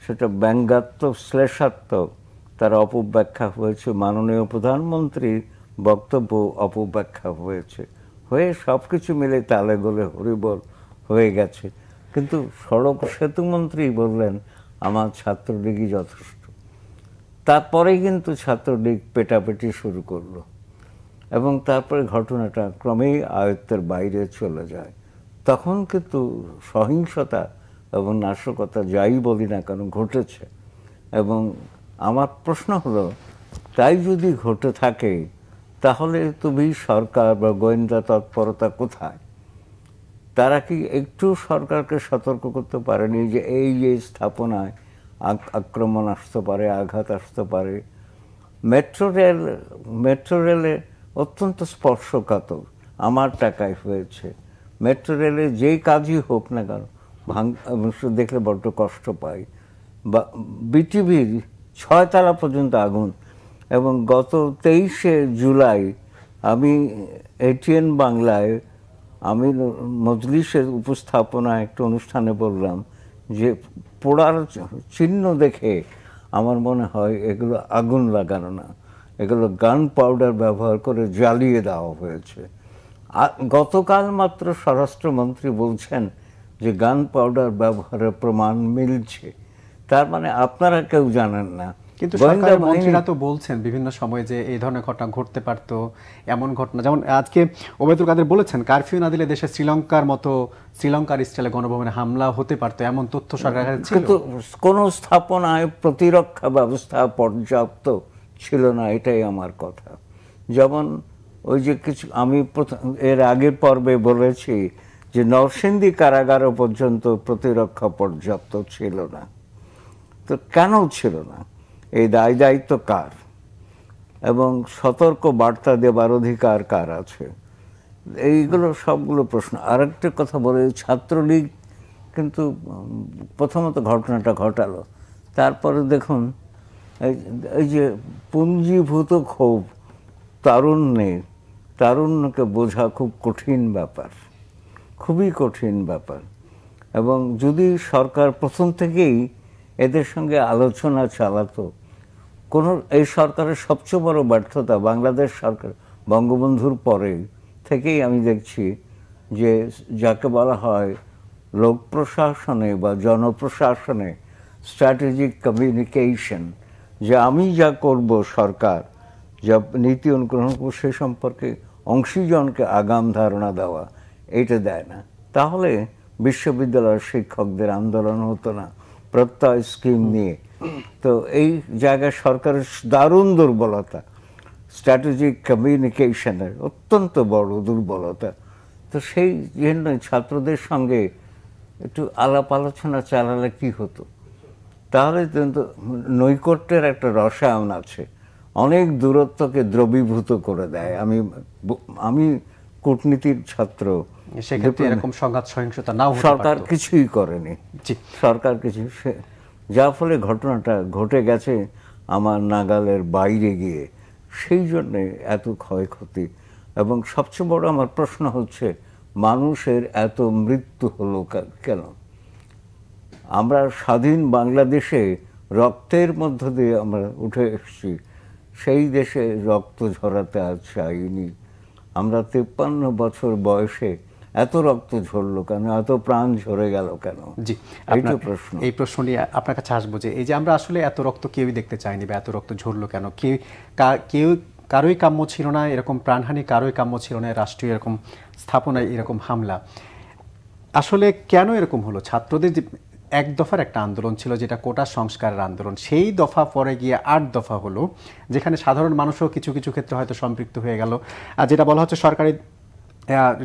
[SPEAKER 4] সেটা ব্যঙ্গাত্মক শ্লেষাত্মক তার অপব্যাখ্যা হয়েছে, মাননীয় প্রধানমন্ত্রীর বক্তব্য অপব্যাখ্যা হয়েছে, হয়ে সব কিছু মিলে তালে গোলে হরিবল হয়ে গেছে। কিন্তু সড়ক সেতু মন্ত্রী বললেন আমার ছাত্রলীগই যথেষ্ট। তারপরে কিন্তু ছাত্রলীগ পেটাপেটি শুরু করলো এবং তারপরে ঘটনাটা ক্রমেই আয়ত্তের বাইরে চলে যায়। তখন কিন্তু সহিংসতা এবং নাশকতা যাই বলি না কেন ঘটেছে। এবং আমার প্রশ্ন হলো, তাই যদি ঘটে থাকে তাহলে তুমি সরকার বা গোয়েন্দা তৎপরতা কোথায়? তারা কি একটু সরকারকে সতর্ক করতে পারেনি যে এই যে স্থাপনায় আক্রমণ আসতে পারে, আঘাত আসতে পারে? মেট্রো রেলে অত্যন্ত স্পর্শকাতর, আমার টাকায় হয়েছে। মেট্রো রেলে যেই কাজই হোক না কেন দেখলে বড্ড কষ্ট পাই। বা বিটিভির 6 তলা পর্যন্ত আগুন। এবং গত 23শে জুলাই আমি এটিএন বাংলায় আমি মজলিসের উপস্থাপনায় একটা অনুষ্ঠানে বললাম যে পোড়ার চিহ্ন দেখে আমার মনে হয় এগুলো আগুন লাগানো না, এগুলো গান পাউডার ব্যবহার করে জ্বালিয়ে দেওয়া হয়েছে। গতকাল মাত্র স্বরাষ্ট্রমন্ত্রী বলছেন যে গান পাউডার ব্যবহারের প্রমাণ মিলছে। তার মানে আপনারা কেউ জানেন না।
[SPEAKER 1] কিন্তু সরকারের মন্ত্রীরা তো বলছেন বিভিন্ন সময় যে এই ধরনের ঘটনা ঘটতে পারতো, এমন ঘটনা যেমন আজকে ওবায়দুল কাদের বলেছেন কারফিউ না দিলে দেশে শ্রীলঙ্কার স্টাইলে গণভবনে হামলা হতে পারতো, এমন তথ্য সরকারের কাছে ছিল।
[SPEAKER 4] কিন্তু কোন স্থাপনায় প্রতিরক্ষা ব্যবস্থা পর্যাপ্ত ছিল না, এটাই আমার কথা। যেমন ওই যে কিছু আমি এর আগের পর্বে বলেছি যে নরসিংদী কারাগারও পর্যন্ত প্রতিরক্ষা পর্যাপ্ত ছিল না। তো কেন ছিল না? এই দায়িত্ব কার? এবং সতর্ক বার্তা দেবার অধিকার কার আছে? এইগুলো সবগুলো প্রশ্ন। আরেকটা কথা বলে, ছাত্রলীগ কিন্তু প্রথমত ঘটনাটা ঘটালো, তারপরে দেখুন এই যে পুঞ্জীভূত ক্ষোভ তারুণ্যকে বোঝা খুব কঠিন ব্যাপার, খুবই কঠিন ব্যাপার। এবং যদি সরকার প্রথম থেকেই এদের সঙ্গে আলোচনা চালাতো, এই সরকারের সবচেয়ে বড় ব্যর্থতা বাংলাদেশ সরকার বঙ্গবন্ধুর পরে থেকেই আমি দেখছি যে যাকে বলা হয় লোক প্রশাসনে বা জনপ্রশাসনে স্ট্র্যাটেজিক কমিউনিকেশন, যে আমি যা করব সরকার যা নীতি অনুগ্রহণ করব সে সম্পর্কে অংশীজনকে আগাম ধারণা দেওয়া, এইটা দেয় না। তাহলে বিশ্ববিদ্যালয়ের শিক্ষকদের আন্দোলন হতো না প্রত্যয় স্কিম নিয়ে। তো এই জায়গায় সরকারের দারুণ দুর্বলতা, স্ট্র্যাটেজিক কমিউনিকেশনের অত্যন্ত বড় দুর্বলতা। তো সেই জন্য ছাত্রদের সঙ্গে একটু আলাপ আলোচনা চালালে কি হতো? তাহলে কিন্তু নৈকট্যের একটা রসায়ন আছে, অনেক দূরত্বকে দ্রবীভূত করে দেয়। আমি কূটনীতির ছাত্র,
[SPEAKER 1] সেক্ষেত্রে এরকম সংঘাত সহিংসতা নাও হতে
[SPEAKER 4] সরকার কিছুই করেনি। সরকার কিছু, যার ফলে ঘটনাটা ঘটে গেছে আমার নাগালের বাইরে গিয়ে, সেই জন্যে এত ক্ষয়ক্ষতি। এবং সবচেয়ে বড় আমার প্রশ্ন হচ্ছে মানুষের এত মৃত্যু হলো কেন? আমরা স্বাধীন বাংলাদেশে রক্তের মধ্য দিয়ে আমরা উঠে এসেছি, সেই দেশে রক্ত ঝরাতে আর চাইনি। আমরা 53 বছর বয়সে এত রক্ত ঝরলো কেন, এত প্রাণ ঝরে গেল কেন?
[SPEAKER 1] জি,
[SPEAKER 4] প্রশ্ন।
[SPEAKER 1] এই প্রশ্ন নিয়ে আপনার কাছে আসবো যে এই যে আমরা আসলে এত রক্ত কেউই দেখতে চাইনি বা এত রক্ত ঝরলো কেন? কেউ কারোই কাম্য ছিল না এরকম প্রাণহানি, কারোই কাম্য ছিল না রাষ্ট্রীয় এরকম স্থাপনায় এরকম হামলা। আসলে কেন এরকম হলো? ছাত্রদের যে এক দফার একটা আন্দোলন ছিল যেটা কোটা সংস্কারের আন্দোলন, সেই দফা পরে গিয়ে 8 দফা হলো, যেখানে সাধারণ মানুষও কিছু কিছু ক্ষেত্রে হয়তো সম্পৃক্ত হয়ে গেল। আর যেটা বলা হচ্ছে সরকারি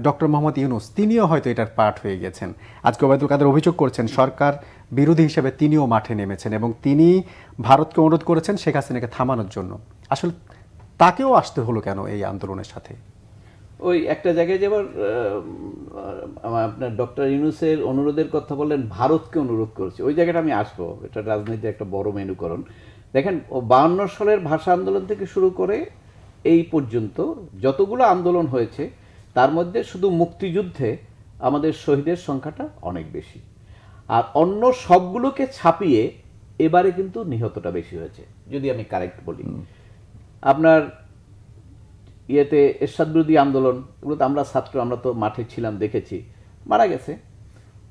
[SPEAKER 1] ডক্টর মোহাম্মদ ইউনূস তিনিও হয়তো এটার পার্ট হয়ে গেছেন। আজকে ওবায়দুল কাদের অভিযোগ করছেন সরকার বিরোধী হিসেবে তিনিও মাঠে নেমেছেন এবং তিনি ভারতকে অনুরোধ করেছেন শেখ হাসিনাকে থামানোর জন্য। আসলে তাকেও আসতে হলো কেন এই আন্দোলনের সাথে?
[SPEAKER 3] ওই একটা জায়গায় যেবার আপনার ডক্টর ইউনূসের অনুরোধের কথা বললেন, ভারতকে অনুরোধ করেছে, ওই জায়গাটা আমি আসবো। এটা রাজনীতির একটা বড় মেনুকরণ। দেখেন 52 সালের ভাষা আন্দোলন থেকে শুরু করে এই পর্যন্ত যতগুলো আন্দোলন হয়েছে তার মধ্যে শুধু মুক্তিযুদ্ধে আমাদের শহীদের সংখ্যাটা অনেক বেশি। আর অন্য সবগুলোকে ছাপিয়ে এবারে কিন্তু নিহতটা বেশি হয়েছে, যদি আমি কারেক্ট বলি। আপনার ইয়েতে এরশাদ বিরোধী আন্দোলন, এগুলো তো আমরা ছাত্র, আমরা তো মাঠে ছিলাম, দেখেছি, মারা গেছে।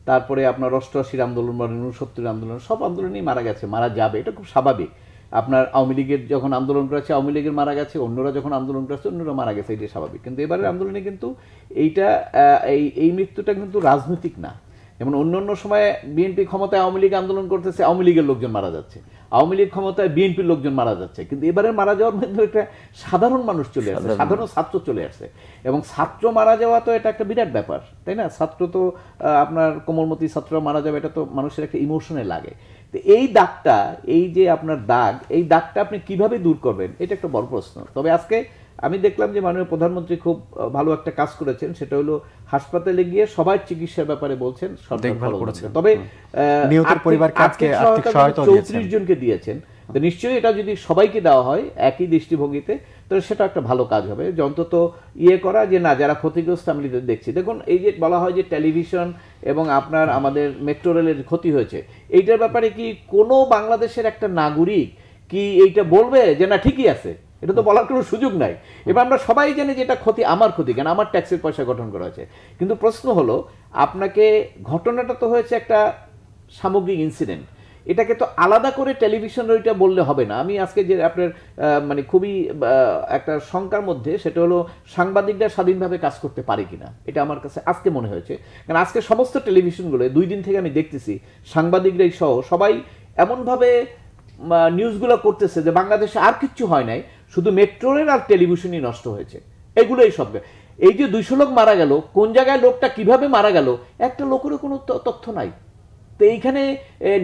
[SPEAKER 3] তারপরে আপনার 88 আন্দোলন বা 69 আন্দোলন, সব আন্দোলনেই মারা গেছে, মারা যাবে, এটা খুব স্বাভাবিক। আপনার আওয়ামী লীগের যখন আন্দোলন করেছে আওয়ামী লীগের মারা গেছে, অন্যরা যখন আন্দোলন করেছে অন্যরা মারা গেছে, এটা স্বাভাবিক। কিন্তু এবারের আন্দোলনে কিন্তু এইটা এই মৃত্যুটা কিন্তু রাজনৈতিক না। যেমন অন্য অন্য সময় বিএনপি ক্ষমতায় আওয়ামী লীগ আন্দোলন করতেছে, আওয়ামী লীগের লোকজন মারা যাচ্ছে, আওয়ামী লীগ ক্ষমতায় বিএনপির লোকজন মারা যাচ্ছে। কিন্তু এবারে মারা যাওয়ার মধ্যে একটা সাধারণ মানুষ চলে আসছে, সাধারণ ছাত্র চলে আসছে। এবং ছাত্র মারা যাওয়া তো এটা একটা বিরাট ব্যাপার, তাই না? ছাত্র তো আপনার কোমলমতি ছাত্ররা মারা যাবে, এটা তো মানুষের একটা ইমোশনে লাগে। তো এই দাগটা, এই যে আপনার দাগ, এই দাগটা আপনি কিভাবে দূর করবেন, এটা একটা বড় প্রশ্ন। তবে আজকে আমি দেখলাম যে মাননীয় প্রধানমন্ত্রী খুব ভালো একটা কাজ করেছেন, সেটা হলো হাসপাতালে গিয়ে সবার চিকিৎসার ব্যাপারে বলছেন,
[SPEAKER 1] দেখভাল করেছেন।
[SPEAKER 3] তবে
[SPEAKER 1] নিহতের পরিবারকে আজকে আর্থিক সহায়তা
[SPEAKER 3] 34 জনকে দিয়েছেন। তো নিশ্চয়ই এটা যদি সবাইকে দেওয়া হয় একই দৃষ্টিভঙ্গিতে, তাহলে সেটা একটা ভালো কাজ হবে। যে অন্তত ইয়ে করা যে না, যারা ক্ষতিগ্রস্ত আমি দেখছি। দেখুন, এই যে বলা হয় যে টেলিভিশন এবং আপনার আমাদের মেট্রো রেলের ক্ষতি হয়েছে, এইটার ব্যাপারে কি কোনো বাংলাদেশের একটা নাগরিক কি এইটা বলবে যে না ঠিকই আছে? এটা তো বলার কোনো সুযোগ নাই। এবার আমরা সবাই জানি যে এটা ক্ষতি, আমার ক্ষতি, কেন আমার ট্যাক্সের পয়সা গঠন করা হয়েছে। কিন্তু প্রশ্ন হলো, আপনাকে ঘটনাটা তো হয়েছে একটা সামগ্রিক ইনসিডেন্ট, এটাকে তো আলাদা করে টেলিভিশন ওইটা বললে হবে না। আমি আজকে যে আপনার মানে খুবই একটা শঙ্কার মধ্যে, সেটা হলো সাংবাদিকরা স্বাধীনভাবে কাজ করতে পারে কিনা, এটা আমার কাছে আজকে মনে হয়েছে। কারণ আজকে সমস্ত টেলিভিশনগুলো 2 দিন থেকে আমি দেখতেছি, সাংবাদিকরাই সহ সবাই এমনভাবে নিউজগুলো করতেছে যে বাংলাদেশে আর কিচ্ছু হয় নাই, শুধু মেট্রো রেল আর টেলিভিশনই নষ্ট হয়েছে। এগুলোই সব। এই যে 200 লোক মারা গেল, কোন জায়গায় লোকটা কিভাবে মারা গেল, একটা লোকেরও কোনো তথ্য নাই। তো এইখানে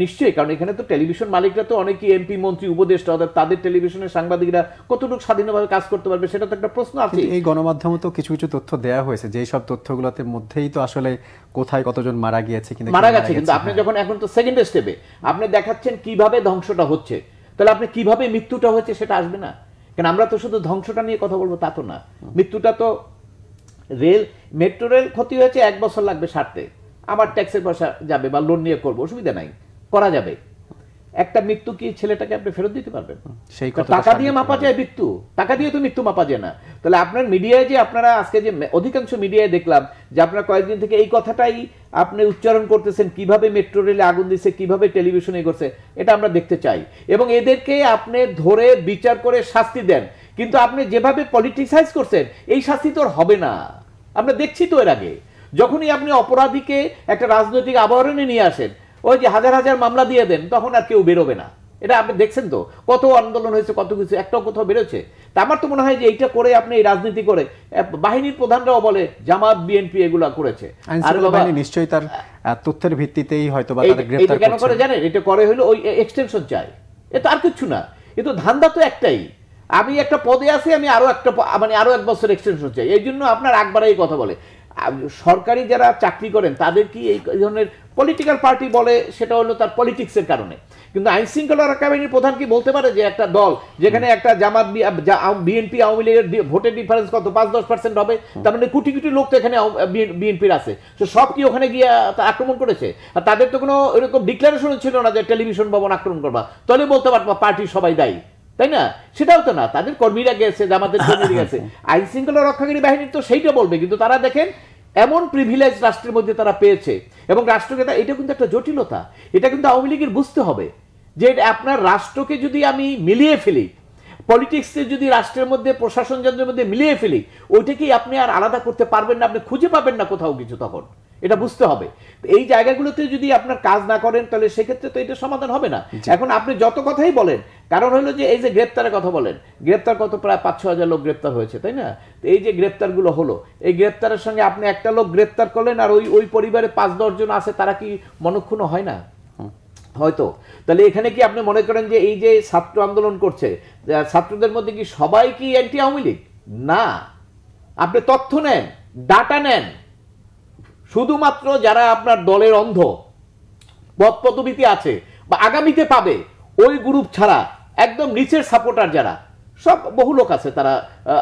[SPEAKER 3] নিশ্চয়ই, কারণ এখানে তো টেলিভিশন মালিকরা তো অনেকেই এমপি, মন্ত্রী, উপদেষ্টা, তাদের টেলিভিশনের সাংবাদিকরা কতটুকু স্বাধীনভাবে কাজ করতে পারবে, সেটা তো একটা প্রশ্ন আছে।
[SPEAKER 1] এই গণমাধ্যমে তো কিছু কিছু তথ্য দেওয়া হয়েছে, যে সব তথ্যগুলোতে মধ্যেই তো আসলে কোথায় কতজন মারা গিয়েছে, কিন্তু
[SPEAKER 3] আপনি যখন এখন তো সেকেন্ড স্টেপে আপনি দেখাচ্ছেন কিভাবে ধ্বংসটা হচ্ছে, তাহলে আপনি কিভাবে মৃত্যুটা হচ্ছে সেটা আসবে না। কারণ আমরা তো শুধু ধ্বংসটা নিয়ে কথা বলবো তা তো না, মৃত্যুটা তো মেট্রো রেল ক্ষতি হয়েছে, 1 বছর লাগবে সারতে, আমার ট্যাক্সের পয়সা যাবে বা লোন নিয়ে করবো, অসুবিধা নাই, করা যাবে। একটা মৃত্যু কি ছেলেটাকে আপনি ফেরত দিতে পারবেন? সেই টাকা দিয়ে মাপা যায় মৃত্যু, টাকা দিয়ে তো মৃত্যু মাপা যায় না। তাহলে আপনার মিডিয়ায় যে আপনারা আজকে যে অধিকাংশ মিডিয়ায় দেখলাম যে আপনারা কয়েকদিন থেকে এই কথাটাই আপনি উচ্চারণ করতেছেন, কিভাবে মেট্রো রেলে আগুন দিচ্ছে, কিভাবে টেলিভিশনে করছে, এটা আমরা দেখতে চাই। এবং এদেরকে আপনি ধরে বিচার করে শাস্তি দেন, কিন্তু আপনি যেভাবে পলিটিসাইজ করছেন, এই শাস্তি তো হবে না। আমরা দেখছি তো এর আগে, যখনই আপনি অপরাধীকে একটা রাজনৈতিক আবরণে নিয়ে আসেন, ওই যে হাজার হাজার মামলা দিয়ে দেন, তখন আর কেউ বেরোবে না। এটা আপনি দেখছেন তো, কত আন্দোলন হয়েছে, কত কিছু, একটাও কোথাও বেরোচ্ছে। তা আমার তো মনে হয় যে এইটা করে আপনি এই রাজনীতি করে, বাহিনীর প্রধানরাও বলে জামাত, বিএনপি এগুলা করেছে,
[SPEAKER 1] আর নিশ্চয়ই তার তথ্যের ভিত্তিতেই হয়তো বা তাদের গ্রেফতার
[SPEAKER 3] কেন করে জানেন? এটা করে হলো ওই এক্সটেনশন চাই, এ তো আর কিছু না। এ তো ধান্দা তো একটাই, আমি একটা পদে আছি, আমি আরো একটা মানে আরো 1 বছর এক্সটেনশন চাই। এই জন্য আপনার আকবার এই কথা বলে। সরকারি যারা চাকরি করেন তাদের কি এই ধরনের পলিটিক্যাল পার্টি বলে, সেটা হলো তার পলিটিক্সের কারণে। কিন্তু আইন শৃঙ্খলা রক্ষা বাহিনীর প্রধান কি বলতে পারে যে একটা দল যেখানে একটা জামাত, বিএনপি, আওয়ামী লীগের ভোটের ডিফারেন্স কত 5-10% হবে, তার মানে কোটি কোটি লোক তো এখানে বিএনপির আছে, তো সব কি ওখানে গিয়ে আক্রমণ করেছে? আর তাদের তো কোনো এরকম ডিক্লারেশন ছিল না যে টেলিভিশন ভবন আক্রমণ করবা, তাহলে বলতে পারবা পার্টি সবাই দায়ী, তাই না? সেটাও তো না, তাদের কর্মীরা গেছে, জামাতের কর্মীরা গেছে। আইন শৃঙ্খলা রক্ষাকারী বাহিনীর তো সেইটা বলবে, কিন্তু তারা দেখেন এমন প্রিভিলেজ রাষ্ট্রের মধ্যে তারা পেয়েছে, এবং রাষ্ট্রকে এটা কিন্তু একটা জটিলতা। এটা কিন্তু আওয়ামী লীগের বুঝতে হবে যে আপনার রাষ্ট্রকে যদি আমি মিলিয়ে ফেলি, পলিটিক্সে যদি রাষ্ট্রের মধ্যে, প্রশাসন যন্ত্রের মধ্যে মিলিয়ে ফেলি, ওইটাকেই আপনি আর আলাদা করতে পারবেন না, আপনি খুঁজে পাবেন না কোথাও কিছু। তখন এটা বুঝতে হবে। এই জায়গাগুলোতে যদি আপনার কাজ না করেন, তাহলে সেক্ষেত্রে তো এটা সমাধান হবে না। এখন আপনি যত কথাই বলেন, কারণ হলো যে এই যে গ্রেপ্তারের কথা বলেন, গ্রেপ্তার কত প্রায় 5-6 হাজার লোক গ্রেপ্তার হয়েছে, তাই না? তো এই যে গ্রেপ্তারগুলো হলো, এই গ্রেপ্তারের সঙ্গে আপনি একটা লোক গ্রেপ্তার করলেন, আর ওই পরিবারে 5-10 জন আছে, তারা কি মনক্ষুণ্ণ হয় না? হয়তো। তাহলে এখানে কি আপনি মনে করেন যে এই যে ছাত্র আন্দোলন করছে, ছাত্রদের মধ্যে কি সবাই কি অ্যান্টি আওয়ামী লীগ? না। আপনি তথ্য নেন, ডাটা নেন, শুধুমাত্র যারা আপনার দলের অন্ধ, পদ পদবিতে আছে বা আগামীতে পাবে, ওই গ্রুপ ছাড়া একদম নিচের সাপোর্টার যারা, সব বহু লোক আছে তারা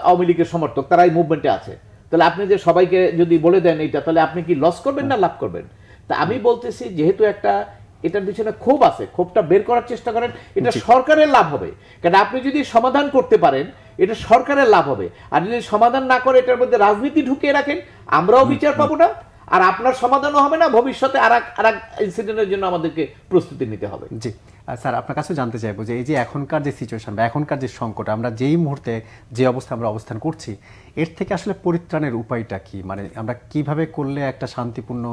[SPEAKER 3] আওয়ামী লীগের সমর্থক, তারা এই মুভমেন্টে আছে। তাহলে আপনি যে সবাইকে যদি বলে দেন এইটা, তাহলে আপনি কি লস করবেন না লাভ করবেন? তা আমি বলতেছি, যেহেতু একটা এটার পিছনে ক্ষোভ আছে, ক্ষোভটা বের করার চেষ্টা করেন, এটা সরকারের লাভ হবে। কারণ আপনি যদি সমাধান করতে পারেন এটা সরকারের লাভ হবে, আর যদি সমাধান না করে এটার মধ্যে রাজনীতি ঢুকিয়ে রাখেন আমরাও বিচার পাবো না, আর আপনার সমাধানও হবে না, ভবিষ্যতে আর এক ইনসিডেন্টের জন্য আমাদেরকে প্রস্তুতি নিতে হবে।
[SPEAKER 1] জি স্যার, আপনার কাছে জানতে চাইবো যে এই যে এখনকার যে সিচুয়েশন বা এখনকার যে সংকট, আমরা যেই মুহূর্তে যে অবস্থা আমরা অবস্থান করছি, এর থেকে আসলে পরিত্রাণের উপায়টা কি? মানে আমরা কিভাবে করলে একটা শান্তিপূর্ণ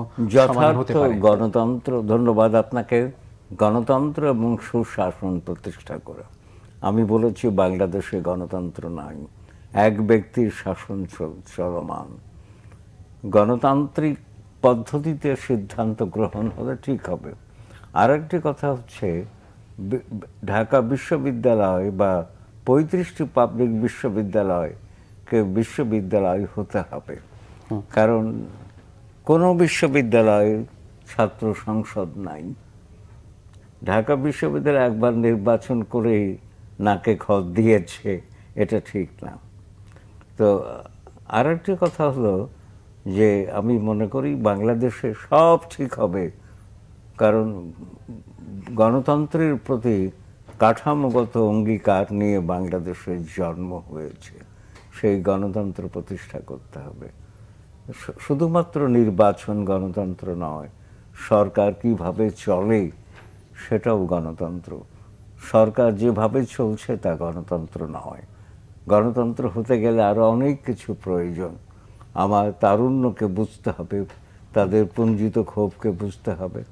[SPEAKER 1] সমাধান হতে পারে?
[SPEAKER 4] গণতন্ত্র, ধন্যবাদ আপনাকে। গণতন্ত্র এবং সুশাসন প্রতিষ্ঠা করে, আমি বলেছি বাংলাদেশে গণতন্ত্র নাই, এক ব্যক্তির শাসন চলমান। গণতান্ত্রিক পদ্ধতিতে সিদ্ধান্ত গ্রহণ হলে ঠিক হবে। আর একটি কথা হচ্ছে, ঢাকা বিশ্ববিদ্যালয় বা 35টি পাবলিক বিশ্ববিদ্যালয়কে বিশ্ববিদ্যালয় হতে হবে, কারণ কোনো বিশ্ববিদ্যালয়ের ছাত্র সংসদ নাই। ঢাকা বিশ্ববিদ্যালয় একবার নির্বাচন করেই নাকে খত দিয়েছে, এটা ঠিক না। তো আর একটি কথা হলো যে আমি মনে করি বাংলাদেশে সব ঠিক হবে, কারণ গণতন্ত্রের প্রতি কাঠামোগত অঙ্গীকার নিয়ে বাংলাদেশের জন্ম হয়েছে। সেই গণতন্ত্র প্রতিষ্ঠা করতে হবে। শুধুমাত্র নির্বাচন গণতন্ত্র নয়, সরকার কিভাবে চলে সেটাও গণতন্ত্র। সরকার যেভাবে চলছে তা গণতন্ত্র নয়। গণতন্ত্র হতে গেলে আরো অনেক কিছু প্রয়োজন। আমার তারুণ্যকে বুঝতে হবে, তাদের পুঞ্জিত ক্ষোভকে বুঝতে হবে।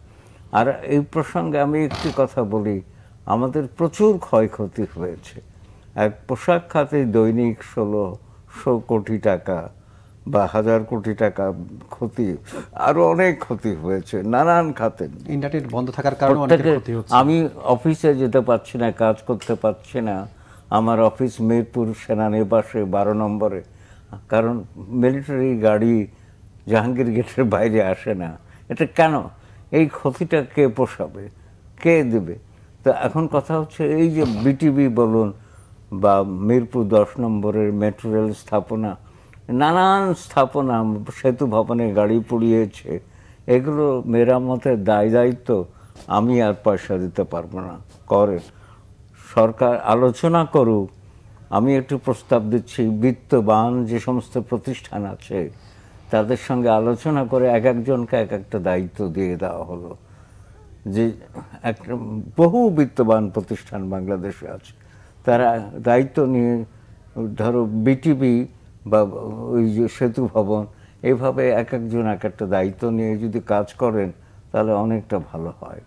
[SPEAKER 4] আর এই প্রসঙ্গে আমি একটি কথা বলি, আমাদের প্রচুর ক্ষয়ক্ষতি হয়েছে। এক পোশাক খাতে দৈনিক 1600 কোটি টাকা বা 1000 কোটি টাকা ক্ষতি, আরো অনেক ক্ষতি হয়েছে নানান খাতে।
[SPEAKER 1] ইন্টারনেট বন্ধ থাকার কারণে অনেক ক্ষতি হচ্ছে।
[SPEAKER 4] আমি অফিসে যেতে পারছি না, কাজ করতে পারছি না। আমার অফিস মিরপুর সেনানিবাসে 12 নম্বরে, কারণ মিলিটারি গাড়ি জাহাঙ্গীর গেটের বাইরে আসে না। এটা কেন? এই ক্ষতিটা কে পোষাবে, কে দেবে? তো এখন কথা হচ্ছে এই যে বিটিবি বলুন বা মিরপুর 10 নম্বরের মেট্রো রেল স্থাপনা, নানান স্থাপনা, সেতু ভবনে গাড়ি পুড়িয়েছে, এগুলো মেরামতের দায়িত্ব আমি আর পয়সা দিতে পারবো না। করে সরকার আলোচনা করুক। আমি একটু প্রস্তাব দিচ্ছি, বিত্তবান যে সমস্ত প্রতিষ্ঠান আছে তাদের সঙ্গে আলোচনা করে একজনকে একটা দায়িত্ব দিয়ে দেওয়া হলো, যে একটা বহু বিত্তবান প্রতিষ্ঠান বাংলাদেশে আছে, তারা দায়িত্ব নিয়ে, ধরো বিটিবি বা ওই যে সেতু ভবন, এইভাবে একজন একটা দায়িত্ব নিয়ে যদি কাজ করেন তাহলে অনেকটা ভালো হয়।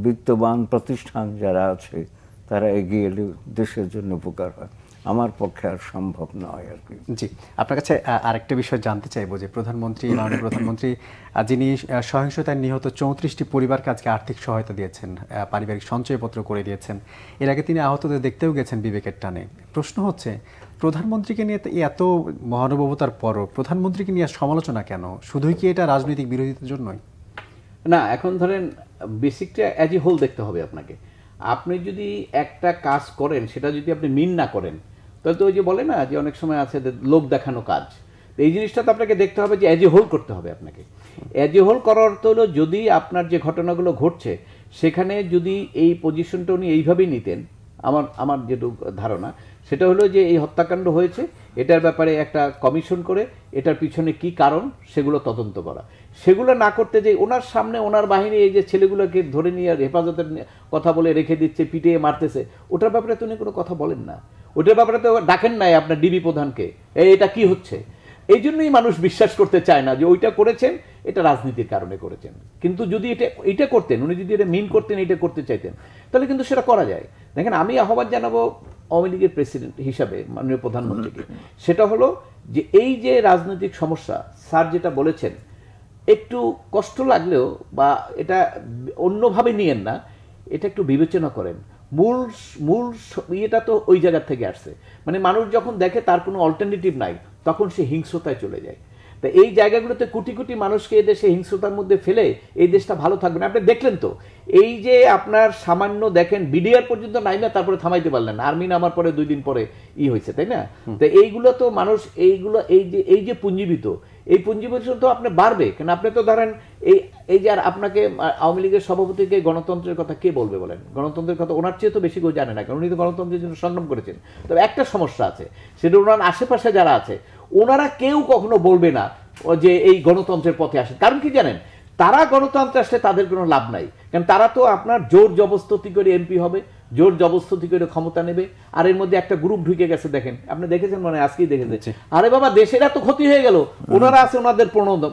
[SPEAKER 4] বিত্তবান প্রতিষ্ঠান যারা আছে তারা এগিয়ে এলে দেশের জন্য উপকার হয়। আমার পক্ষে আর সম্ভব নয় আর কি।
[SPEAKER 1] জি, আপনার কাছে আরেকটা বিষয় জানতে চাইবো যে মাননীয় প্রধানমন্ত্রী যিনি সহিংসতায় নিহত 34টি পরিবারকে আজকে আর্থিক সহায়তা দিয়েছেন, পারিবারিক সঞ্চয়পত্র করে দিয়েছেন। এর আগে তিনি আহতদের দেখতেও গেছেন বিবেকের টানে। প্রশ্ন হচ্ছে, প্রধানমন্ত্রীকে নিয়ে এত মহানুভবতার পরও প্রধানমন্ত্রীকে নিয়ে সমালোচনা কেন? শুধুই কি এটা রাজনৈতিক বিরোধিতার জন্যই?
[SPEAKER 3] না, এখন ধরেন বেসিকটা অ্যাজ এ হোল দেখতে হবে আপনাকে। আপনি যদি একটা কাজ করেন সেটা যদি আপনি মিন না করেন, তাহলে তো ওই যে বলে না যে অনেক সময় আছে লোক দেখানো কাজ, এই জিনিসটা তো আপনাকে দেখতে হবে যে অ্যাজ এ হোল করতে হবে আপনাকে। অ্যাজ এ হোল করার অর্থ হলো, যদি আপনার যে ঘটনাগুলো ঘটছে সেখানে যদি এই পজিশনটা উনি এইভাবেই নিতেন, আমার যেটুকু ধারণা সেটা হলো যে এই হত্যাকাণ্ড হয়েছে, এটার ব্যাপারে একটা কমিশন করে এটার পিছনে কি কারণ সেগুলো তদন্ত করা। সেগুলো না করতে যে ওনার সামনে ওনার বাহিনী এই যে ছেলেগুলোকে ধরে নিয়ে হেফাজতের কথা বলে রেখে দিচ্ছে, পিটিয়ে মারতেছে, ওটার ব্যাপারে তো উনি কোনো কথা বলেন না। ওটার ব্যাপারে তো ডাকেন নাই আপনার ডিবি প্রধানকে, এটা কি হচ্ছে। এই জন্যই মানুষ বিশ্বাস করতে চায় না যে ওইটা করেছেন এটা রাজনীতির কারণে করেছেন। কিন্তু যদি এটা করতেন, উনি যদি এটা মিন করতেন, এটা করতে চাইতেন, তাহলে কিন্তু সেটা করা যায়। দেখেন, আমি আহ্বান জানাবো আওয়ামী লীগের প্রেসিডেন্ট হিসাবে মাননীয় প্রধানমন্ত্রীকে, সেটা হলো যে এই যে রাজনৈতিক সমস্যা স্যার যেটা বলেছেন, একটু কষ্ট লাগলেও বা এটা অন্যভাবে নিয়েন না, এটা একটু বিবেচনা করেন। মূল ইয়েটা তো ওই জায়গা থেকে আসছে। মানে মানুষ যখন দেখে তার কোনো অল্টারনেটিভ নাই, তখন সে হিংস্রতায় চলে যায়। তো এই জায়গাগুলোতে কোটি কোটি মানুষকে এই দেশে হিংস্রতার মধ্যে ফেলে এই দেশটা ভালো থাকবে না। আপনি দেখলেন তো এই যে আপনার সামান্য দেখেন বিডিআর পর্যন্ত নাই না, তারপরে থামাইতে পারলেন না, আর্মি নামার পরে 2 দিন পরে হয়েছে, তাই না? তো এইগুলো তো মানুষ এইগুলো এই যে পুঞ্জীবিত, এই পুঞ্জীবিত তো আপনি বাড়বে কেন? আপনি তো ধরেন এই যে আর আপনাকে আওয়ামী লীগের সভাপতিকে গণতন্ত্রের কথা কে বলবে বলেন? গণতন্ত্রের কথা ওনার চেয়ে তো বেশি কেউ জানে না, কারণ উনি তো গণতন্ত্রের জন্য সংগ্রাম করেছেন। তবে একটা সমস্যা আছে, সেটা ওনার আশেপাশে যারা আছে ওনারা কেউ কখনো বলবে না যে এই গণতন্ত্রের পথে আসেন। কারণ কি জানেন, তারা গণতন্ত্রে আসলে তাদের কোনো লাভ নাই, কারণ তারা তো আপনার জোর জবরদস্তি করে এমপি হবে, জোর জবরদস্তি করে ক্ষমতা নেবে, আর এর মধ্যে একটা গ্রুপ ঢুকে গেছে। দেখেন, আপনি দেখেছেন মানে আজকেই দেখেছেন, আরে বাবা দেশের এত ক্ষতি হয়ে গেল, ওনারা আছে ওনাদের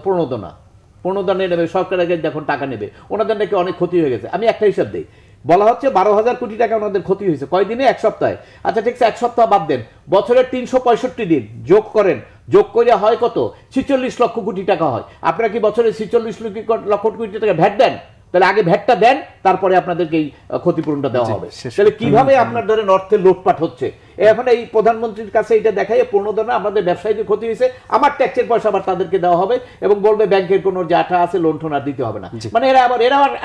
[SPEAKER 3] প্রণোদনা নেবে, সরকারের কাছে যখন টাকা নেবে ওনাদের নাকি অনেক ক্ষতি হয়ে গেছে। আমি একটা হিসাব দিই, বলা হচ্ছে 12,000 কোটি টাকা ওনাদের ক্ষতি হয়েছে। কয়দিনে? 1 সপ্তাহে। আচ্ছা ঠিক আছে, 1 সপ্তাহ বাদ দেন, বছরের 365 দিন যোগ করেন, যোগ করে হয় কত? 46 লক্ষ কোটি টাকা হয়। আপনারা কি বছরে 46 লক্ষ কোটি টাকা ভ্যাট দেন? তাহলে আগে ভ্যাটটা দেন, তারপরে আপনাদেরকে এই ক্ষতিপূরণটা দেওয়া হবে। তাহলে কিভাবে আপনার ধরেন অর্থের লোটপাট হচ্ছে? এখন এই প্রধানমন্ত্রীর কাছে এটা দেখাই প্রণোদনা, আমাদের ব্যবসায়ীদের ক্ষতি হয়েছে, আমার ট্যাক্সের পয়সা আবার তাদেরকে দেওয়া হবে, এবং বলবে ব্যাংকের কোনো যাটা আছে লোন টোন আর দিতে হবে না। মানে এরা আবার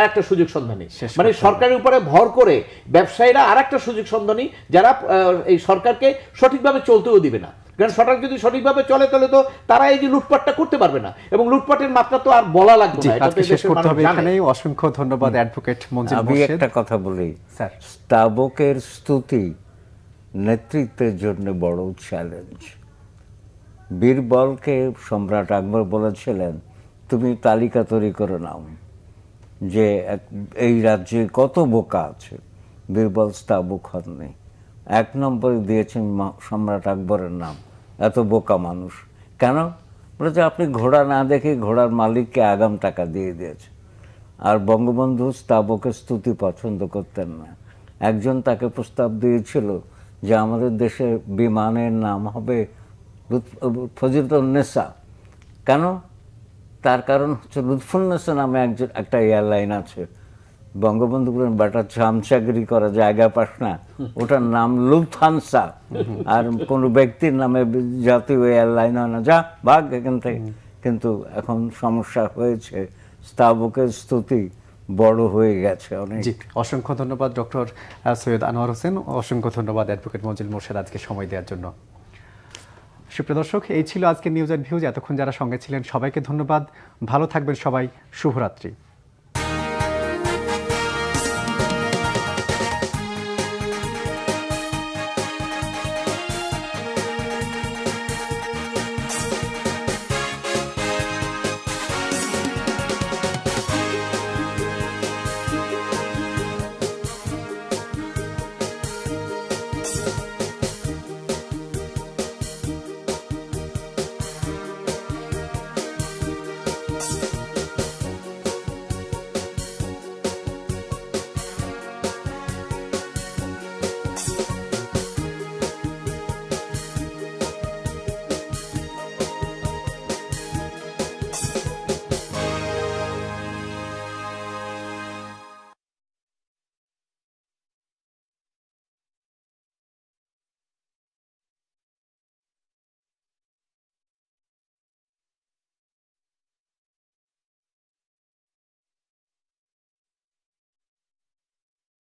[SPEAKER 3] একটা সুযোগ সন্ধানী, মানে সরকারের উপরে ভর করে ব্যবসায়ীরা আর একটা সুযোগ সন্ধানী, যারা এই সরকারকে সঠিকভাবে চলতেও দিবে না। কারণ সরকার যদি সঠিকভাবে চলে তাহলে তো তারা এই যে লুটপাটটা করতে পারবে না, এবং লুটপাটের মাত্রা তো আর বলা লাগবে না।
[SPEAKER 1] আজকে শেষ করতে হবে এখানেই। অসংখ্য ধন্যবাদ অ্যাডভোকেট মঞ্জিল মোরশেদ।
[SPEAKER 4] আমি একটা কথা বলি
[SPEAKER 1] স্যার,
[SPEAKER 4] স্তাবকের স্তুতি নেতৃত্বের জন্য বড় চ্যালেঞ্জ। বীরবলকে সম্রাট আকবর বলেছিলেন, তুমি তালিকা তৈরি করে নাও যে এই রাজ্যে কত বোকা আছে। বীরবল স্তাবক হননি, 1 নম্বরে দিয়েছেন সম্রাট আকবরের নাম, এত বোকা মানুষ কেন? বলেছে আপনি ঘোড়া না দেখে ঘোড়ার মালিককে আগাম টাকা দিয়ে দিয়েছে। আর বঙ্গবন্ধু স্তাবকের স্তুতি পছন্দ করতেন না। একজন তাকে প্রস্তাব দিয়েছিল যে আমাদের দেশের বিমানের নাম হবে ফজিলতুন্নেসা। কেন? তার কারণ হচ্ছে লুৎফুন্নেসা নামে একটা এয়ারলাইন আছে। বঙ্গবন্ধু বলেন, বেটা চামচাগিরি করা জায়গা পাস না, ওটার নাম লুফথানসা, আর কোনো ব্যক্তির নামে জাতীয় এয়ারলাইন হয় না, যা ভাগ এখান থেকে। কিন্তু এখন সমস্যা হয়েছে, স্তাবকের স্তুতি বড় হয়ে গেছে অনেক।
[SPEAKER 1] জি, অসংখ্য ধন্যবাদ ডক্টর সৈয়দ আনোয়ার হোসেন, অসংখ্য ধন্যবাদ অ্যাডভোকেট মঞ্জিল মোরশেদ আজকে সময় দেওয়ার জন্য। সুপ্রিয় দর্শক, এই ছিল আজকে নিউজ অ্যান্ড ভিউজ। এতক্ষণ যারা সঙ্গে ছিলেন সবাইকে ধন্যবাদ। ভালো থাকবেন সবাই, শুভরাত্রি।